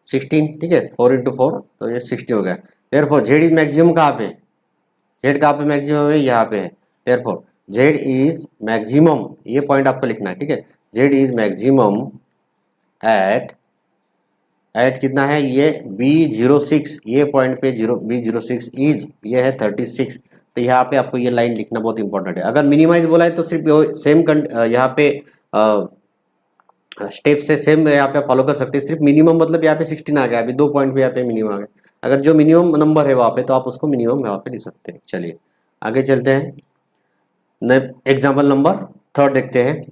16, ठीक है, 4 × 4 तो ये 60 हो गया। देयरफॉर जेड इज मैक्सिमम कहाँ पे, जेड कहाँ पे मैक्सिमम है, यहाँ पे है। देयरफॉर जेड इज मैक्सिमम, ये पॉइंट आपको लिखना है, ठीक है, जेड इज मैक्सिमम एट कितना है, ये B06, ये पॉइंट पे B06 इज, ये है 36। तो यहाँ पे आपको ये लाइन लिखना बहुत इंपॉर्टेंट है। अगर मिनिमाइज बोला है तो सिर्फ सेम यहाँ पे स्टेप से सेम यहाँ पे फॉलो कर सकते हैं। सिर्फ मिनिमम मतलब यहाँ पे 16 आ गया, अभी 2 पॉइंट पे यहाँ पे मिनिमम आ गया। अगर जो मिनिमम नंबर है वहाँ पे तो आप उसको मिनिमम यहाँ पे लिख सकते हैं। चलिए आगे चलते हैं, एग्जाम्पल नंबर 3 देखते हैं।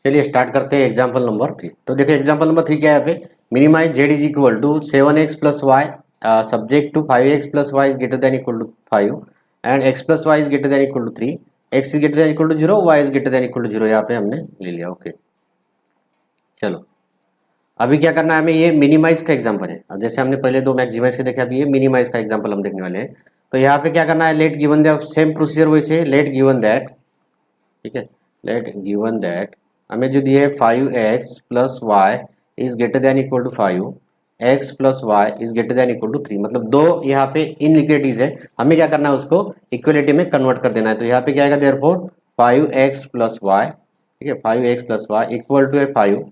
चलिए स्टार्ट करते हैं एग्जाम्पल नंबर 3। तो देखो एग्जाम्पल नंबर 3 क्या है, यहाँ पे minimize z is equal to 7x+y subject to 5x+y is greater than equal to 5 and x+y is greater than equal to 3, x is greater than equal to 0, y is greater than equal to 0, यहाँ पे हमने ले लिया। Okay चलो अभी क्या करना है हमें, ये मिनिमाइज का एग्जाम्पल है। अब जैसे हमने पहले 2 मैक्सिमाइज के देखे, अभी ये मिनिमाइज का एग्जाम्पल हम देखने वाले हैं। तो यहाँ पे क्या करना है, let given that, same procedure वैसे, लेट गिवन दैट, ठीक है, लेट गिवन दैट हमें जो दिए 5x+y is greater than equal to 5, x+y is greater than equal to 3, मतलब दो यहाँ पे इनइक्वलिटीज है, हमें क्या करना है उसको इक्वलिटी में कन्वर्ट कर देना है। तो यहाँ पे क्या आएगा, देयरफॉर 5x+y, ठीक है, 5x+y इक्वल टू है 5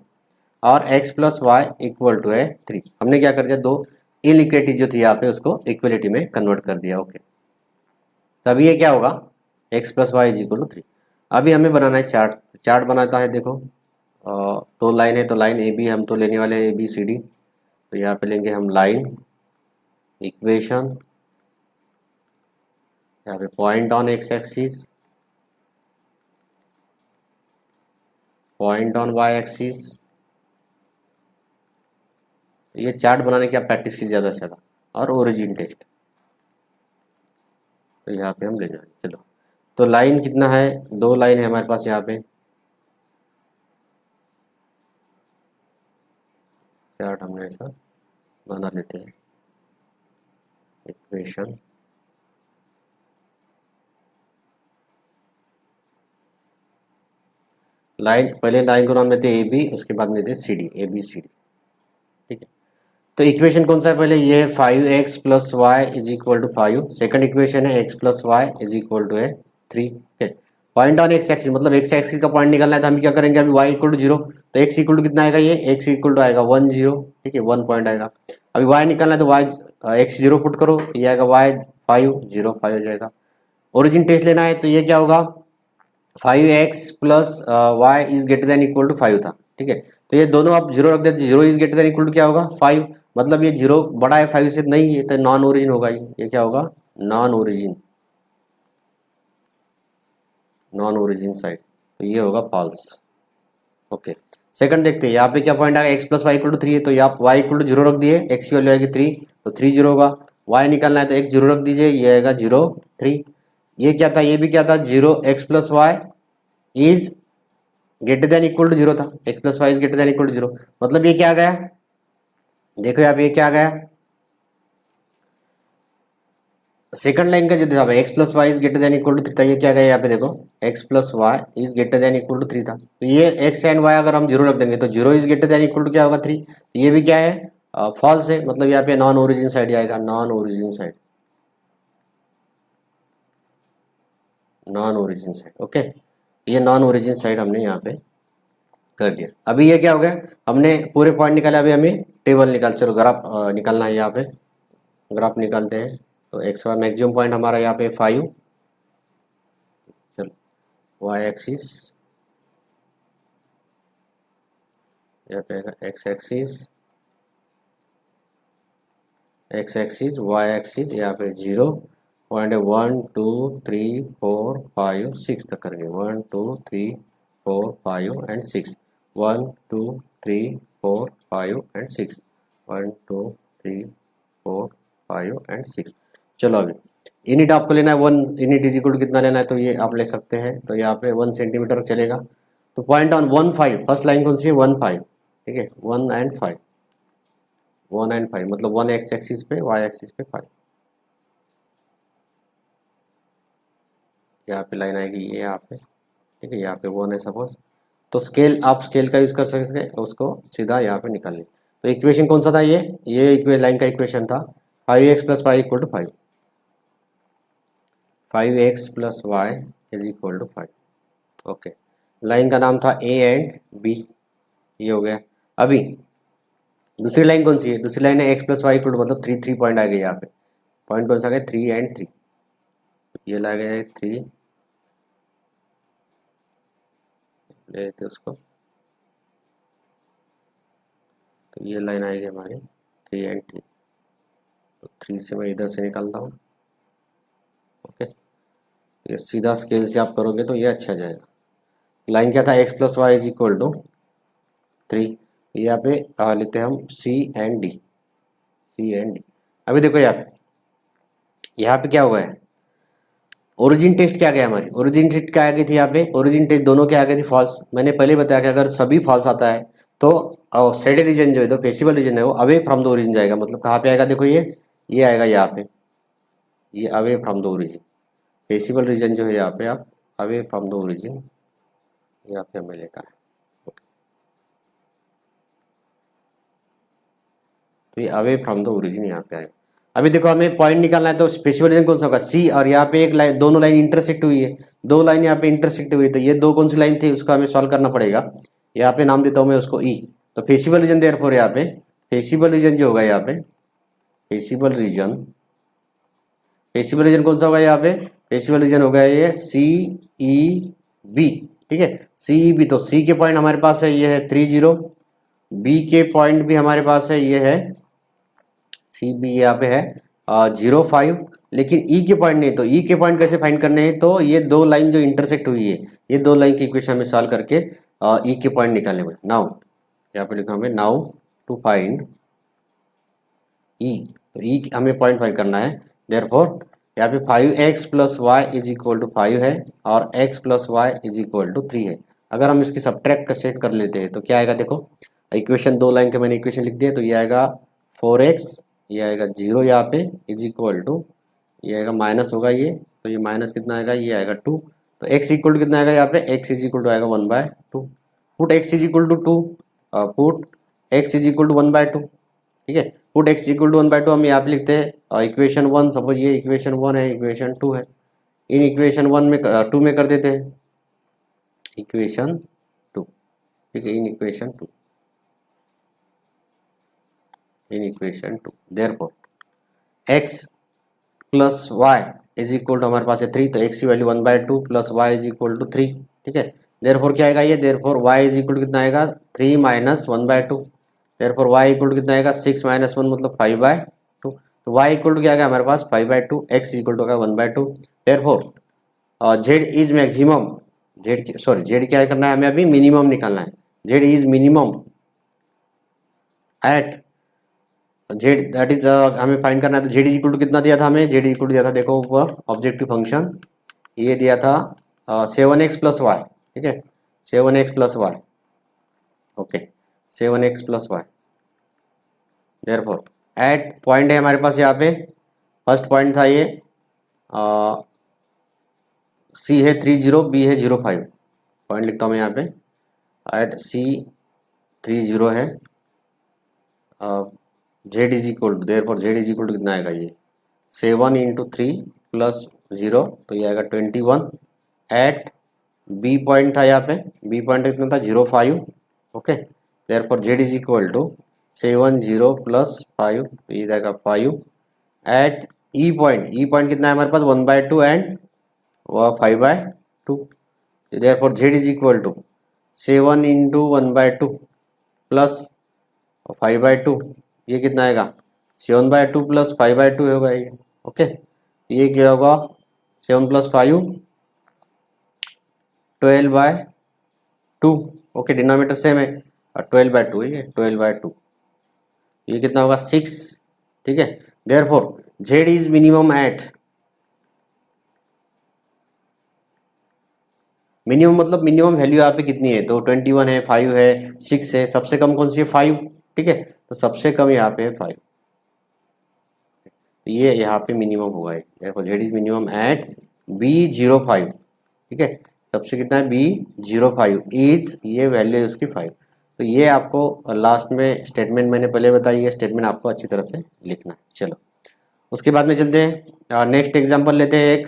और x+y इक्वल टू है 3। हमने क्या कर दिया, दो इनइक्वलिटी जो थी यहाँ पे उसको इक्वलिटी में कन्वर्ट कर दिया। ओके तभी ये क्या होगा, x+y इज इक्वल टू 3। अभी हमें बनाना है चार्ट। चार्ट बनाता है, देखो 2 लाइन है तो लाइन ए बी हम तो लेने वाले हैं ABCD। तो यहाँ पे लेंगे हम लाइन, इक्वेशन, यहाँ पे point on x axis, point on y axis. ये चार्ट बनाने की आप प्रैक्टिस कीजिए ज़्यादा से ज़्यादा, और ओरिजिन टेस्ट तो यहाँ पे हम ले जाएंगे। चलो तो लाइन कितना है, 2 लाइन है हमारे पास यहाँ पे। चार्ट हमने ऐसा बना लेते हैं, इक्वेशन, लाइन, पहले लाइन को नाम देते हैं AB, उसके बाद में देते CD, ABCD, ठीक है। तो इक्वेशन कौन सा है, पहले ये है 5x+y is equal to 5, second equation है x+y इज इक्वल टू है 3, ठीक है। पॉइंट ऑन एक्स एक्सिस, मतलब एक्स एक्सिस का पॉइंट निकालना है तो हम क्या करेंगे, अभी y इक्वल टू 0, तो x इक्वल टू कितना आएगा, ये x इक्वल टू आएगा 1 0, ठीक है, 1 पॉइंट आएगा। अभी y निकालना है तो y x 0 पुट करो, ये आएगा y 5 0 5 हो जाएगा। ओरिजिन टेस्ट लेना है तो ये क्या होगा, 5x+y is greater than equal to 5 था, ठीक है। तो ये दोनों आप 0 रख देते, 0 is greater than equal to क्या होगा 5, मतलब ये 0 बड़ा है 5 से, नहीं, ये तो नॉन ओरिजिन होगा, ये क्या होगा, non origin, non origin side, तो ये होगा फॉल्स। ओके सेकंड देखते हैं, यहाँ पे क्या पॉइंट आएगा, x+y इक्वल टू 3 है, तो यहाँ y इक्वल टू 0 रख दिए, x की वैल्यू आएगी 3, तो 3 0 होगा। y निकालना है तो x 0 रख दीजिए, ये आएगा 0 3। ये क्या था, ये भी क्या था, 0x+y is greater than equal to 0 था, x+y is greater than equal to 0, मतलब ये क्या आ गया, देखो यहाँ पे ये क्या आ गया, सेकंड लाइन का जो था x plus Y is greater than equal to 3 था, ये क्या गया यहाँ पे देखो x plus Y is greater than equal to 3 था, तो ये एक्स एंड वाई अगर हम जीरो रख देंगे तो zero is greater than equal to क्या होगा 3, ये भी क्या है फॉल्स है, मतलब यहाँ पे नॉन ओरिजिन साइड आएगा, non origin side, non origin side. Okay, ये नॉन ओरिजिन साइड हमने यहाँ पे कर दिया। अभी ये क्या हो गया, हमने पूरे पॉइंट निकाले, अभी हमें टेबल निकाल, चलो ग्राफ निकालना है, यहाँ पे ग्राफ निकालते हैं। तो एक्स का मैक्सिमम पॉइंट हमारा यहाँ पे 5, चलो वाई एक्सिस, यहाँ पे x axis, x axis y axis, यहाँ पे 0 पॉइंट है 1 2 3 4 5 6 तक करेंगे, 1 2 3 4 5 एंड 6, 1 2 3 4 5 एंड 6, 1 2 3 4 5 एंड 6। चलो अभी यूनिट आपको लेना है, 1 यूनिट इज इक्वल टू कितना लेना है, तो ये आप ले सकते हैं, तो यहाँ पे 1 सेंटीमीटर चलेगा। तो पॉइंट ऑन 1 5, फर्स्ट लाइन कौन सी है 1 5, ठीक है 1 एंड 5, 1 एंड 5 मतलब 1 एक्स एक्सिस पे, वाई एक्सिस पे 5, यहाँ पे लाइन आएगी ये यहाँ पे, ठीक है यहाँ पे 1 है सपोज, तो स्केल आप स्केल का यूज कर सकते हैं, उसको सीधा यहाँ पे निकाल लें। तो इक्वेशन कौन सा था ये इक्वे लाइन का इक्वेशन था 5x plus y equal to 5, 5x plus Y is equal to 5। Okay, line का नाम था ए एंड बी, ये हो गया। अभी दूसरी लाइन कौन सी है, दूसरी लाइन है x plus y equal to, मतलब 3 3 पॉइंट आ गए यहाँ पे, पॉइंट कौन सा आ गया 3 एंड 3, ये ला गया 3, ले लेते उसको, तो ये लाइन आएगी हमारी 3 एंड 3, तो 3 से मैं इधर से निकालता हूँ। ओके, ये सीधा स्केल से आप करोगे तो ये अच्छा जाएगा। लाइन क्या था x plus Y is equal to 3, यहाँ पे लेते हैं हम C and D, C and D. अभी देखो यहाँ पे क्या हुआ है, ओरिजिन टेस्ट क्या गया हमारी, ओरिजिन टेस्ट क्या आ गई थी यहाँ पे, ओरिजिन टेस्ट दोनों क्या आ गई थी फॉल्स। मैंने पहले बताया कि अगर सभी फॉल्स आता है तो सेड रीजन जो है, तो फेसिबल रीजन है वो अवे फ्रॉम द ओरिजिन जाएगा, मतलब कहाँ पे आएगा देखो ये आएगा यहाँ पे, ये away from the origin, feasible region जो है यहाँ पे आप अवे फ्रॉम द ओरिजिन यहाँ पे हमें लेकर है। तो ये अवे फ्रॉम द ओरिजिन यहाँ पे आएगा। अभी देखो हमें पॉइंट निकालना है, तो स्पेसिफिक रीजन कौन सा होगा सी, और यहाँ पे एक लाइन, दोनों लाइन इंटरसेक्ट हुई है, दो लाइन यहाँ पे इंटरसेक्ट हुई है, तो ये दो कौन सी लाइन थी उसको हमें सॉल्व करना पड़ेगा। यहाँ पे नाम देता हूँ मैं उसको ई, तो फेसिबल रीजन देयरफॉर यहाँ पे फेसिबल रीजन जो होगा यहाँ पे, फेसिबल रीजन, फेसिबल रीजन कौन सा होगा यहाँ पे, फेसिबल रीजन होगा ये सी ई बी, ठीक है सी ई बी। तो सी के पॉइंट हमारे पास है ये है 30, बी के पॉइंट भी हमारे पास है ये है सी बी यहाँ पे है 0 5, लेकिन ई के पॉइंट नहीं, तो ई के पॉइंट कैसे फाइंड करने हैं, तो ये दो लाइन जो इंटरसेक्ट हुई है, ये दो लाइन की इक्वेशन में सॉल्व करके ई के पॉइंट निकालने में। नाउ यहाँ पे लिखा हमें नाउ टू फाइंड ई, तो ई हमें पॉइंट फाइंड करना है, देयरफॉर यहाँ पे 5x plus Y is equal to 5 है और x plus Y is equal to 3 है। अगर हम इसकी सब्ट्रैक्ट का सेट कर लेते हैं तो क्या आएगा देखो, इक्वेशन दो लाइन का मैंने इक्वेशन लिख दिया, तो ये आएगा 4x, ये आएगा 0 यहाँ पे इज इक्वल टू, ये आएगा माइनस होगा ये, तो ये माइनस कितना आएगा, ये आएगा 2, तो x इक्वल टू कितना आएगा यहाँ पे, x इज इक्वल टू आएगा 1/2, put x is equal to 2, put x is equal to 1/2, ठीक है पुट x इक्वल टू 1/2 हम यहाँ पे लिखते हैं इक्वेशन 1, सपोज ये इक्वेशन 1 है, इक्वेशन 2 है, इन इक्वेशन 1 में 2 में कर देते हैं इक्वेशन 2, ठीक है in equation 2, in equation 2 therefore x plus Y is equal to हमारे पास है 3, तो x की value 1/2 plus Y is equal to 3, ठीक है देयरफॉर क्या आएगा ये, therefore y is equal to कितना आएगा 3 minus 1/2, therefore y equal to कितना आएगा 6 माइनस 1 मतलब 5/2, तो y इक्वल टू क्या आएगा हमारे पास 5/2, x इक्वल टू होगा 1/2, therefore z is maximum, z sorry z क्या करना है हमें अभी मिनिमम निकालना है, z is minimum at z that is हमें फाइंड करना है, तो जेड इक्वल टू कितना दिया था हमें, जेड इक्वल टू दिया था देखो ऊपर ऑब्जेक्टिव फंक्शन, ये दिया था 7x प्लस वाई, ठीक है 7x plus y, okay 7x plus y, therefore at point है हमारे पास यहाँ पे, फर्स्ट पॉइंट था ये सी है 30, बी है 05, पॉइंट लिखता हूँ मैं यहाँ पे। एट सी 30 है, z is equal to, therefore z is equal to कितना आएगा ये 7 इंटू 3 प्लस 0, तो ये आएगा 21। एट बी पॉइंट था यहाँ पे, बी पॉइंट कितना था 05, okay. Therefore z is equal to 70 plus 5, तो ये जाएगा 5। एट ई पॉइंट कितना है हमारे पास 1/2 एंड वह 5/2, therefore z is equal to 7 into 1/2 plus 5/2, ये कितना आएगा 7/2 प्लस 5/2 होगा ये, ओके। ये क्या होगा 7 प्लस 5 12/2, ओके। डिनोमिनेटर सेम है और 12/2 है, 12/2, ये कितना होगा 6, ठीक है। Therefore z is minimum at, minimum मतलब मिनिमम वैल्यू यहाँ पे कितनी है, तो 21 है, 5 है, 6 है, सबसे कम कौन सी है 5, ठीक है। तो सबसे कम यहाँ पे है 5, ये यहाँ पे मिनिमम हुआ है, देखो Z is minimum eight B05, ठीक है। सबसे कितना है B05 इज, ये वैल्यू है उसकी 5। तो ये आपको लास्ट में स्टेटमेंट मैंने पहले बताई है, स्टेटमेंट आपको अच्छी तरह से लिखना है। चलो उसके बाद में चलते हैं, नेक्स्ट एग्जाम्पल लेते हैं एक।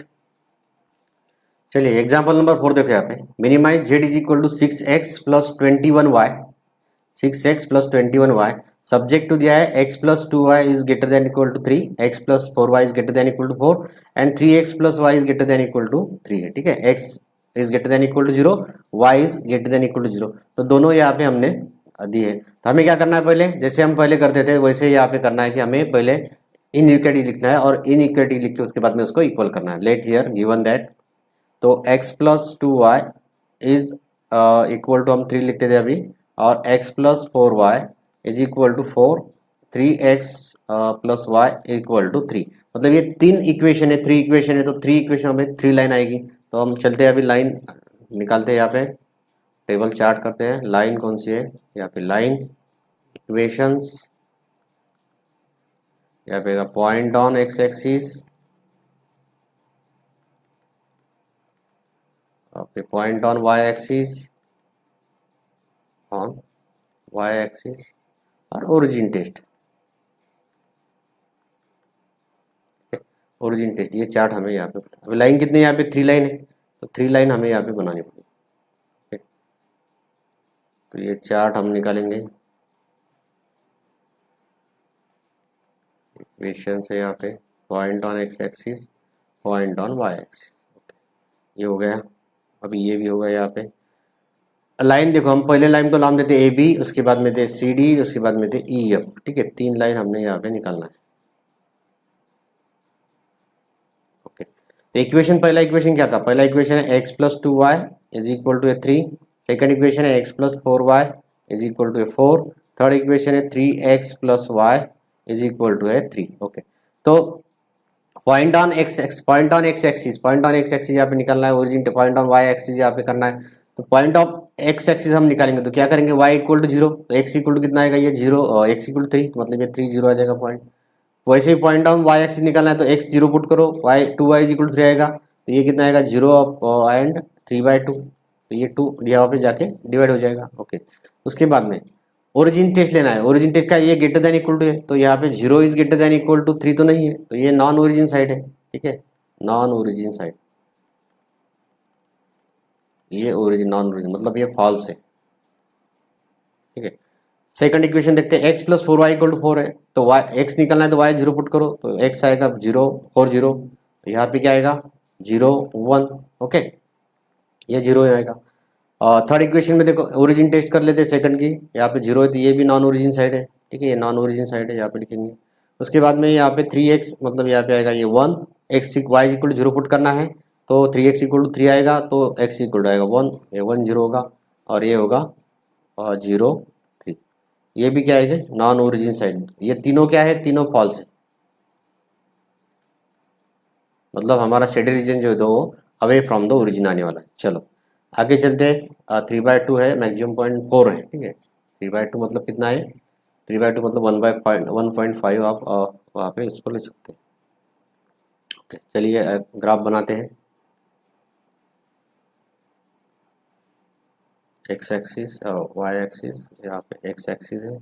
चलिए एग्जाम्पल नंबर 4 देखो यहाँ पे, minimize z is equal to 6x plus 21y, 6x plus 21y, subject to दिया है x plus 2y is greater than equal to 3, x plus 4y is greater than equal to 4 and 3x plus y is greater than equal to 3 है, ठीक है। x is greater than equal to 0, y is greater than equal to 0, तो दोनों यहाँ पे हमने दिए। तो हमें क्या करना है, पहले जैसे हम पहले करते थे वैसे यहाँ पे करना है कि हमें पहले इनइक्वालिटी लिखना है और इनइक्वालिटी लिख के उसके बाद में उसको इक्वल करना है। लेट हियर गिवन दैट, तो x plus 2y is equal to हम 3 लिखते थे अभी, और x plus 4y is equal to 4, 3x plus y equal to 3, मतलब ये 3 इक्वेशन है, 3 इक्वेशन है, तो 3 इक्वेशन में 3 लाइन आएगी। तो हम चलते हैं अभी लाइन निकालते हैं, यहाँ पे टेबल चार्ट करते हैं, लाइन कौन सी है यहाँ पे, लाइन इक्वेशंस, यहाँ पे point on x axis, okay, point on y axis, on y axis, और ओरिजिन टेस्ट, ओरिजिन टेस्ट, ये चार्ट हमें यहाँ पे, अभी लाइन कितनी है यहाँ पे 3 लाइन है, तो 3 लाइन हमें यहाँ पे बनानी पड़ेगी। तो ये चार्ट हम निकालेंगे, इक्वेशन से यहाँ पे point on x axis, point on y axis, ये हो गया। अभी ये भी होगा यहाँ पे लाइन, देखो हम पहले लाइन को नाम देते ए बी, उसके बाद में दे सी डी, उसके बाद में दे ई एफ, ठीक है। 3 लाइन हमने यहाँ पे निकालना है, ओके। तो इक्वेशन, पहला इक्वेशन क्या था, पहला इक्वेशन है x plus 2y is equal to 3, second equation है x plus 4y is equal to 4, third equation है 3x plus y is equal to 3, okay. तो point on x x, point on x axis, point on x axis यहाँ पे निकालना है, origin point on y axis यहाँ पे करना है। तो पॉइंट ऑफ एक्स एक्सिस हम निकालेंगे तो क्या करेंगे, y इक्वल टू 0, तो x इक्वल टू कितना आएगा ये 0, x इक्वल टू 3, मतलब ये 3 0 आ जाएगा पॉइंट। वैसे ही पॉइंट ऑन वाई एक्सिस निकालना है तो x 0 पुट करो, y 2y is equal to 3 आएगा, तो ये कितना आएगा 0 एंड 3/2, तो ये 2 यहाँ पे जाके डिवाइड हो जाएगा, ओके। उसके बाद में ओरिजिन टेस्ट लेना है, ओरिजिन टेस्ट का ये ग्रेटर देन इक्वल टू है, तो यहाँ पे 0 is greater than equal to 3 तो नहीं है, तो ये नॉन ओरिजिन साइड है, ठीक है, नॉन ओरिजिन साइड, ये ओरिजिन नॉन ओरिजिन मतलब ये फॉल्स है, ठीक है। सेकंड इक्वेशन देखते हैं, x plus 4y equal to 4 है, तो y x निकलना है तो y 0 पुट करो, तो x आएगा 0 4 0, यहाँ पे क्या आएगा 0 1, ओके, ये 0 आएगा। थर्ड इक्वेशन में देखो ओरिजिन टेस्ट कर लेते हैं सेकंड की, यहाँ पे 0 है तो ये भी नॉन ओरिजिन साइड है, ठीक है, ये नॉन ओरिजिन साइड है, यहाँ पे लिखेंगे। उसके बाद में यहाँ पे 3x, मतलब यहाँ पे आएगा ये 1, x y equal to 0 put करना है, तो 3x इक्वल टू 3 आएगा, तो x इक्वल टू आएगा 1, ये 1 0 होगा, और ये होगा 0 3, ये भी क्या है नॉन ओरिजिन साइड, ये तीनों क्या है, तीनों फॉल्स है, मतलब हमारा शेडेड रीजन जो है दो अवे फ्रॉम द ओरिजिन आने वाला है। चलो आगे चलते हैं, 3/2 है, मैक्सिमम पॉइंट 4 है, ठीक है। 3/2 मतलब कितना है, 3/2 मतलब 1/1.5 आप वहाँ पे उसको ले सकते हैं, चलिए ग्राफ बनाते हैं। एक्स एक्सिस और वाई एक्सिस, यहाँ पे एक्स एक्सिस है,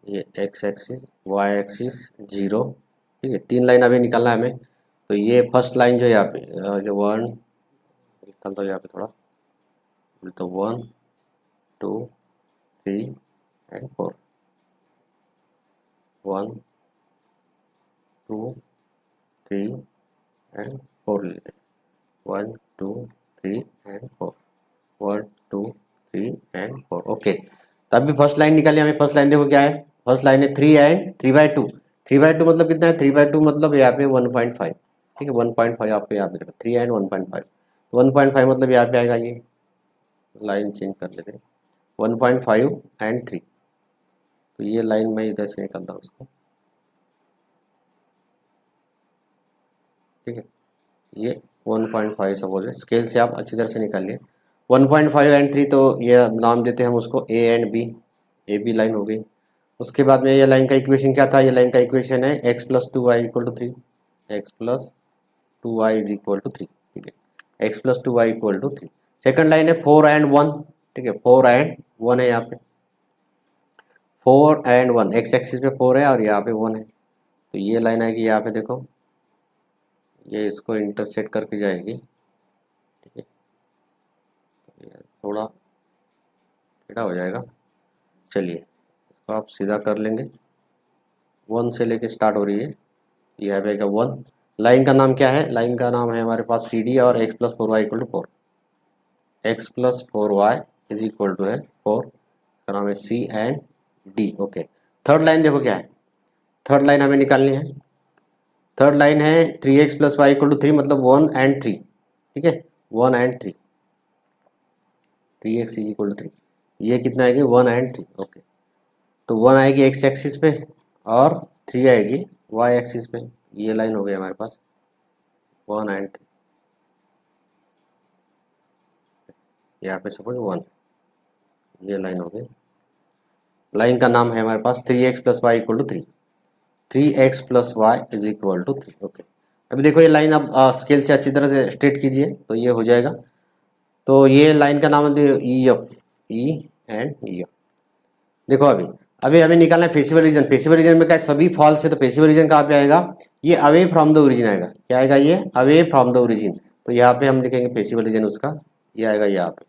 ये एक्स एक्सिस, वाई एक्सिस 0। ठीक है, 3 लाइन अभी निकालना है हमें। तो ये फर्स्ट लाइन जो है यहाँ पे जो 1 निकलता है यहाँ पे थोड़ा, तो 1 2 3 एंड 4, 1 2 3 एंड 4 लेते हैं, 1 2 3 एंड 4, 1 2 3 एंड 4। ओके, तो अभी फर्स्ट लाइन निकाली हमें। फर्स्ट लाइन देखो क्या है, फर्स्ट लाइन है 3 एंड 3/2। 3/2 मतलब कितना है, 3/2 मतलब यहाँ पे 1.5। ठीक है, 1.5 आपको यहाँ पे 3 एंड 1.5, 1.5 मतलब यहाँ पे आएगा, ये लाइन चेंज कर लेते हैं, 1.5 एंड 3। तो ये लाइन मैं इधर से निकालता हूँ उसको। ठीक है, ये 1.5 सपोज है, स्केल से आप अच्छी तरह से निकालिए। 1.5 एंड 3, तो ये नाम देते हैं हम उसको A and B, A B line हो गई। उसके बाद में ये लाइन का इक्वेशन क्या था, ये लाइन का इक्वेशन है x plus 2y equal to 3, x plus 2y is equal to 3। ठीक है, x plus 2y equal to 3। Second line है 4 एंड 1। ठीक है, 4 एंड 1 है यहाँ पे, 4 एंड 1, एक्स एक्सिस पे 4 है और यहाँ पे 1 है। तो ये लाइन आएगी यहाँ पे, देखो ये इसको इंटरसेक्ट करके जाएगी। ठीक है, ये थोड़ा टेढ़ा हो जाएगा, चलिए इसको आप सीधा कर लेंगे। 1 से लेके स्टार्ट हो रही है, ये आएगा 1। लाइन का नाम क्या है, लाइन का नाम है हमारे पास सी डी, और x plus 4y equal to 4, x plus 4y is equal to है 4, इसका नाम है C and D. Okay, third line देखो क्या है, थर्ड लाइन हमें निकालनी है। थर्ड लाइन है 3x plus y equal to 3, मतलब 1 एंड 3। ठीक है, 1 and 3, 3x is equal to 3, ये कितना आएगी 1 एंड 3। ओके, तो 1 आएगी x एक्सिस पे और 3 आएगी y एक्सिस पे। ये लाइन हो गई हमारे पास 1 एंड 3, यहाँ पे सपोज 1, ये लाइन हो गई। लाइन का नाम है हमारे पास 3x plus y equal to 3, 3x plus Y is equal to 3। Okay, अभी देखो ये लाइन आप स्केल से अच्छी तरह से स्ट्रेट कीजिए तो ये हो जाएगा। तो ये लाइन का नाम है E F, E and E F. देखो अभी अभी हमें निकालना है फेसिबल रीजन। फेसिबल रीजन में क्या है, सभी फॉल्स है, तो फेसिबल रीजन कहाँ पे आएगा, ये अवे फ्रॉम द ओरिजिन आएगा। क्या आएगा, ये अवे फ्रॉम द ओरिजिन। तो यहाँ पे हम लिखेंगे फेसिबल रीजन उसका, ये आएगा यहाँ पे।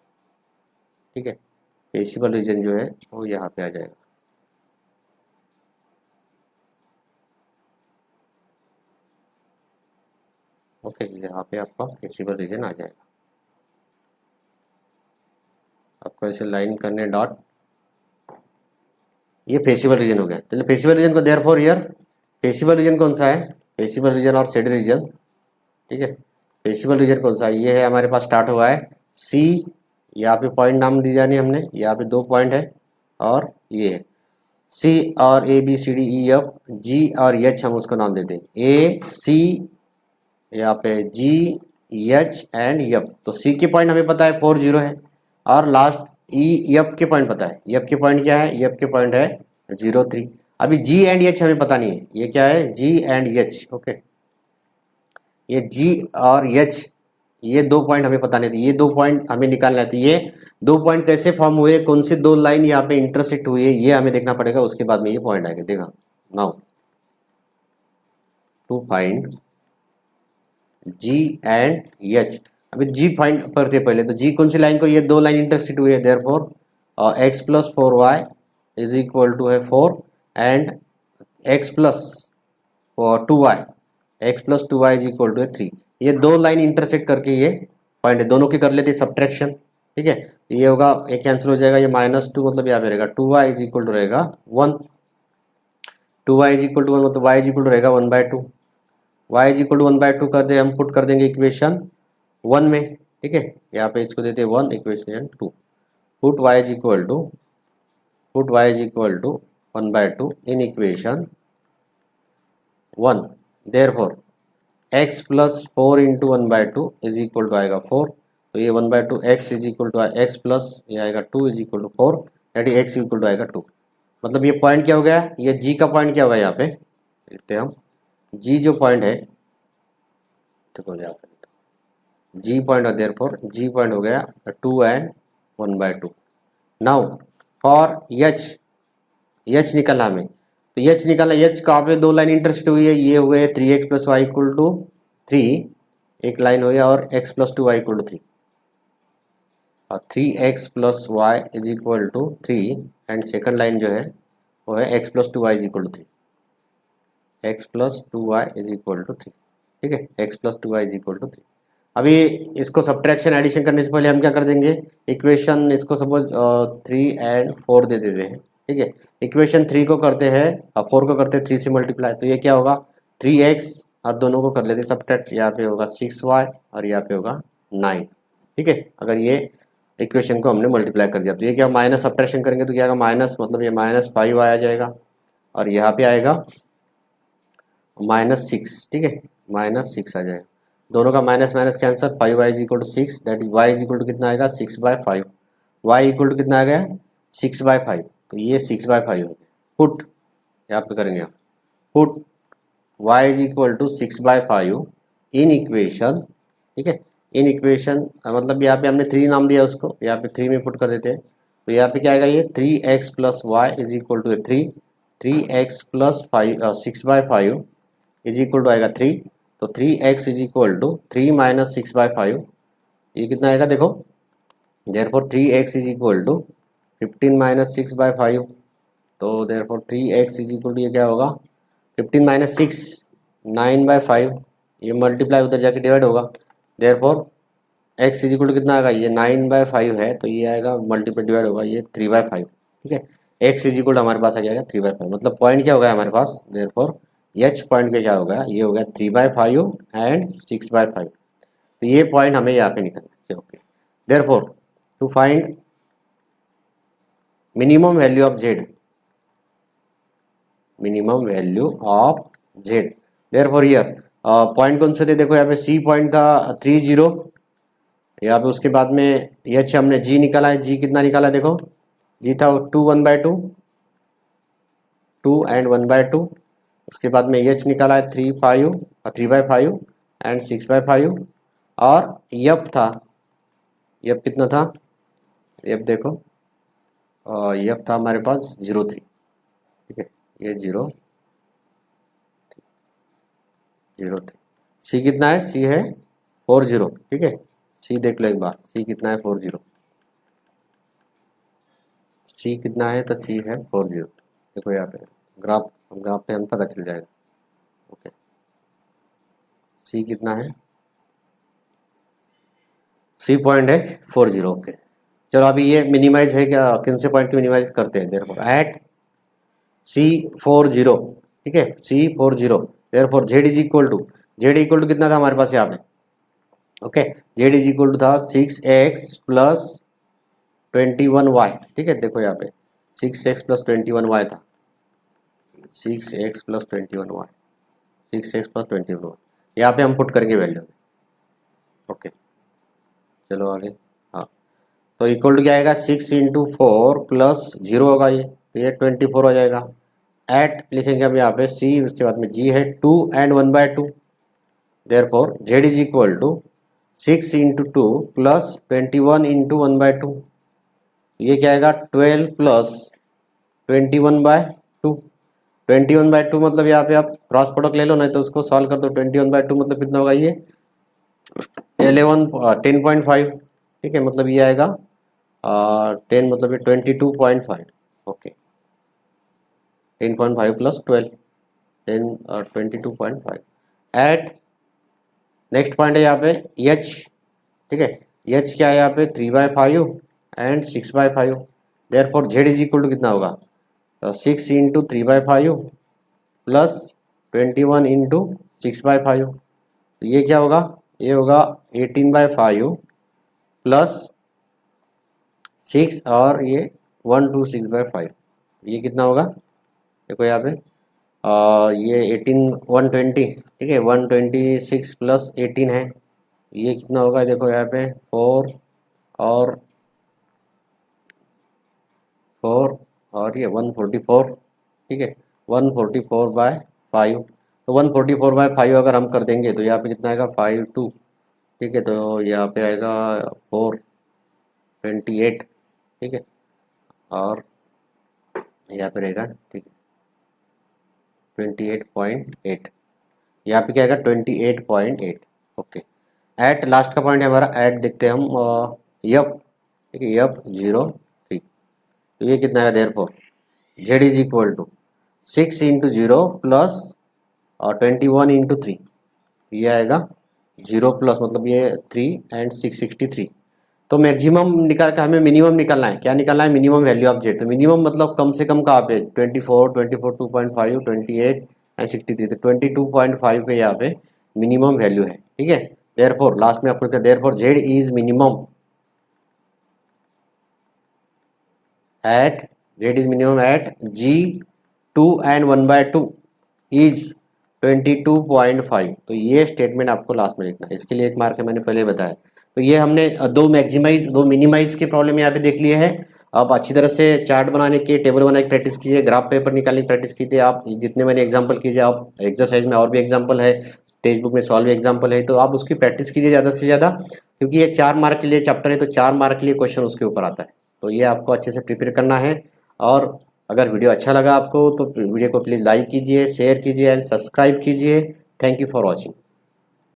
ठीक है, फेसिबल रीजन जो है वो यहाँ पे आ जाएगा। ओके, यहाँ पे आपका फेसिबल रीजन आ जाएगा। आपको ऐसे लाइन करने डॉट, ये फेसिबल रीजन हो गया। चलिए फेसिबल रीजन को देयरफॉर हियर, फेसिबल रीजन कौन सा है, फेसिबल रीजन और शेड रीजन। ठीक है, फेसिबल रीजन कौन सा है, ये है हमारे पास, स्टार्ट हुआ है सी, यहाँ पे पॉइंट नाम दी जानी हमने, यहाँ पे 2 पॉइंट है, और ये है सी और A B C D E F G और एच, हम उसको नाम देते हैं ए सी, यहाँ पे जी एच एंड एफ। तो सी के पॉइंट हमें पता है 4 0 है, और लास्ट ई एफ के पॉइंट पता है, एफ के पॉइंट क्या है, एफ के पॉइंट है 0 3। अभी जी एंड एच हमें पता नहीं है, ये क्या है जी एंड एच। ओके, ये जी और एच, ये 2 पॉइंट हमें पता नहीं थे, ये 2 पॉइंट हमें निकालना थे। ये 2 पॉइंट कैसे फॉर्म हुए, कौन सी 2 लाइन यहाँ पे इंटरसेक्ट हुई है, ये हमें देखना पड़ेगा। उसके बाद में ये पॉइंट आएगा। देखा, now to find G and H. अभी जी फाइंड करते हैं पहले, तो जी कौन सी लाइन को, ये 2 लाइन इंटरसेक्ट हुई है, therefore x plus 4y is equal to है 4 and x plus 2y, x plus 2y is equal to है 3। ये 2 लाइन इंटरसेक्ट करके ये पॉइंट है, दोनों की कर लेते हैं सब्ट्रैक्शन। ठीक है, ये होगा, एक कैंसिल हो जाएगा, ये -2 मतलब यहाँ पे रहेगा 2y इज इक्वल टू रहेगा 1, 2y इज इक्वल टू 1 मतलब y इज इक्वल टू रहेगा 1/2। y इज इक्वल टू 1/2 कर दे, हम पुट कर देंगे इक्वेशन 1 में। ठीक है, यहाँ पे इसको देते हैं 1, equation 2, put y is equal to, put y is equal to 1/2 in equation 1। Therefore x plus 4 into 1/2 is equal to आएगा 4। तो ये 1/2 x is equal to x plus ये आएगा 2 इज इक्वल टू 4, यानी x इक्वल टू आएगा 2। मतलब ये point क्या हो गया, ये g का पॉइंट क्या होगा, यहाँ पे लिखते हैं हम, जी जो पॉइंट है, देखो यहाँ पे जी पॉइंट है, देयरफॉर जी पॉइंट हो गया 2 and 1/2। Now for H, H निकाला हमें, तो एच निकाला, एच कहाँ पे दो लाइन इंटरसेक्ट हुई है, ये हुए 3x + y = 3, एक लाइन हुई, और x + 2y = 3, और 3x + y = 3, and second line जो है वो है x + 2y = 3, x + 2y = 3, ठीक है, x + 2y = 3। अभी इसको सब्ट्रैक्शन एडिशन करने से पहले हम क्या कर देंगे, इक्वेशन इसको सपोज 3 and 4 दे देते हैं, ठीक है। इक्वेशन 3 को करते हैं, 4 को करते हैं 3 से मल्टीप्लाई, तो ये क्या होगा 3x, और दोनों को कर लेते हैं सब्ट्रैक्ट, यहाँ पे होगा 6y और यहाँ पे होगा 9, ठीक है। अगर ये इक्वेशन को हमने मल्टीप्लाई कर दिया तो ये क्या, माइनस सब्ट्रैक्शन करेंगे तो क्या आएगा माइनस, मतलब ये -5y आ जाएगा, और यहाँ पे आएगा -6, ठीक है, -6 आ जाएगा, दोनों का minus minus cancer, 5y = 6, that is y कितना आएगा 6/5, y कितना आ गया 6/5, तो ये 6/5 हो गया। पुट यहाँ पे करेंगे आप, पुट y 6/5 इन इक्वेशन, ठीक है, इन इक्वेशन, मतलब यहाँ पे हमने 3 नाम दिया उसको, यहाँ पे 3 में पुट कर देते हैं, तो यहाँ पे क्या आएगा, ये 3x + y = 3, 3x + 6/5 आएगा 3, तो 3x = 3 - 6/5, ये कितना आएगा देखो, देयरफॉर 3x = 15 - 6/5, तो देयरफॉर 3x = ये क्या होगा 15 - 6 9/5, ये मल्टीप्लाई उधर जाके डिवाइड होगा, देयरफॉर x कितना आएगा, ये 9/5 है, तो ये आएगा मल्टीप्लाई डिवाइड होगा, ये 3/5, ठीक है। x हमारे पास आ जाएगा 3/5, मतलब पॉइंट क्या हो गया हमारे पास, देयरफॉर एच पॉइंट का क्या हो गया, ये हो गया 3/5 एंड 6/5, तो ये पॉइंट हमें यहाँ पे निकालना है, okay. Therefore to find minimum value of z, minimum value of z, therefore here point कौन से थे, देखो यहाँ पे सी पॉइंट था 30, यहाँ पे उसके बाद में एच हमने जी निकाला है, जी कितना निकाला है देखो, जी था 2 1/2, 2 and 1/2, उसके बाद में एच निकाला है 3/5 एंड 6/5, और यप था, यप कितना था, यप देखो यप था हमारे पास 0.3, ठीक है, ये 0.3, सी कितना है, सी है 40, ठीक है, सी देख लो एक बार, सी कितना है 40, सी कितना है, तो सी है 40, देखो यहाँ पे ग्राफ, ग्राफ पे हम पता चल जाएगा, ओके, सी कितना है, सी पॉइंट है 40, ओके। चलो अभी ये मिनिमाइज है क्या, किन से पॉइंट की मिनिमाइज करते हैं, देयरफॉर एट C40, ठीक है, C40, देयरफॉर Z कितना था हमारे पास यहाँ पे, ओके, Z था 6x + 21y, ठीक है, देखो यहाँ पे 6x + 21y था, 6x + 21y, 6x + 21y, यहाँ पे हम पुट करेंगे वैल्यू, ओके। चलो आगे, हाँ, तो इक्वल टू क्या आएगा 6 × 4 + 0 होगा, ये 24 हो जाएगा, एट लिखेंगे हम यहाँ पे सी, उसके बाद में जी है 2 and 1/2, देयरफॉर जेड = 6 × 2 + 21 × 1/2, ये क्या आएगा 12 + 21/2, 21/2 मतलब यहाँ पे आप क्रॉस प्रोडक्ट ले लो, नहीं तो उसको सॉल्व कर दो, 21/2 मतलब कितना होगा, ये 10.5, ठीक है, मतलब ये आएगा 10 मतलब ये 22.5, ओके, 10.5 + 12, 22.5 एट, नेक्स्ट पॉइंट है यहाँ पे एच, ठीक है, एच क्या है यहाँ पे 3/5 एंड 6/5, देयरफॉर जेड कितना होगा, तो 6 × 3/5 + 21 × 6/5, तो ये क्या होगा, ये होगा 18/5 + 6, और ये 126/5, ये कितना होगा, देखो यहाँ पे ये 120, ठीक है, 126 + 18 है, ये कितना होगा, देखो यहाँ पे 4 और 4 और ये 144, ठीक है, 144/5, तो 144/5 अगर हम कर देंगे तो यहाँ पे कितना आएगा 5 2, ठीक है। तो यहाँ पे आएगा 428, ठीक है। और यहाँ पे रहेगा, ठीक है, 28.8, यहाँ पे क्या आएगा 28.8। ओके, एट लास्ट का पॉइंट है हमारा, एट देखते हैं हम, यप, ठीक है, यप 0 3। तो ये कितना है therefore, z is equal to 6 × 0 plus 21 × 3, ये आएगा 0 प्लस, मतलब ये 3 and 6 63। तो मैक्सिमम निकाल के हमें मिनिमम निकालना है, क्या निकालना है, मिनिमम वैल्यू ऑफ जेड। तो मिनिमम मतलब कम से कम कहाँ पे, 24 2.5 28 and 63, तो 22.5 पे यहाँ पे मिनिमम वैल्यू है, ठीक है। देयरफॉर लास्ट में आपको क्या, therefore z is minimum at, z is minimum at G2 and 1/2 is 22.5। तो ये स्टेटमेंट आपको लास्ट में लिखना है, इसके लिए एक मार्क है, मैंने पहले बताया। तो ये हमने दो मैक्सिमाइज दो मिनिमाइज की प्रॉब्लम यहाँ पे देख लिए है। आप अच्छी तरह से चार्ट बनाने की, टेबल बनाने की प्रैक्टिस कीजिए, ग्राफ पेपर निकालने की प्रैक्टिस कीजिए। आप जितने मैंने एग्जांपल कीजिए, आप एक्सरसाइज में और भी एग्जांपल है, टेक्स्ट बुक में सॉल्व एग्जांपल है, तो आप उसकी प्रैक्टिस कीजिए ज़्यादा से ज़्यादा, क्योंकि ये 4 मार्क के लिए चैप्टर है, तो 4 मार्क के लिए क्वेश्चन उसके ऊपर आता है। तो ये आपको अच्छे से प्रिपेयर करना है। और अगर वीडियो अच्छा लगा आपको तो वीडियो को प्लीज़ लाइक कीजिए, शेयर कीजिए एंड सब्सक्राइब कीजिए। Thank you for watching.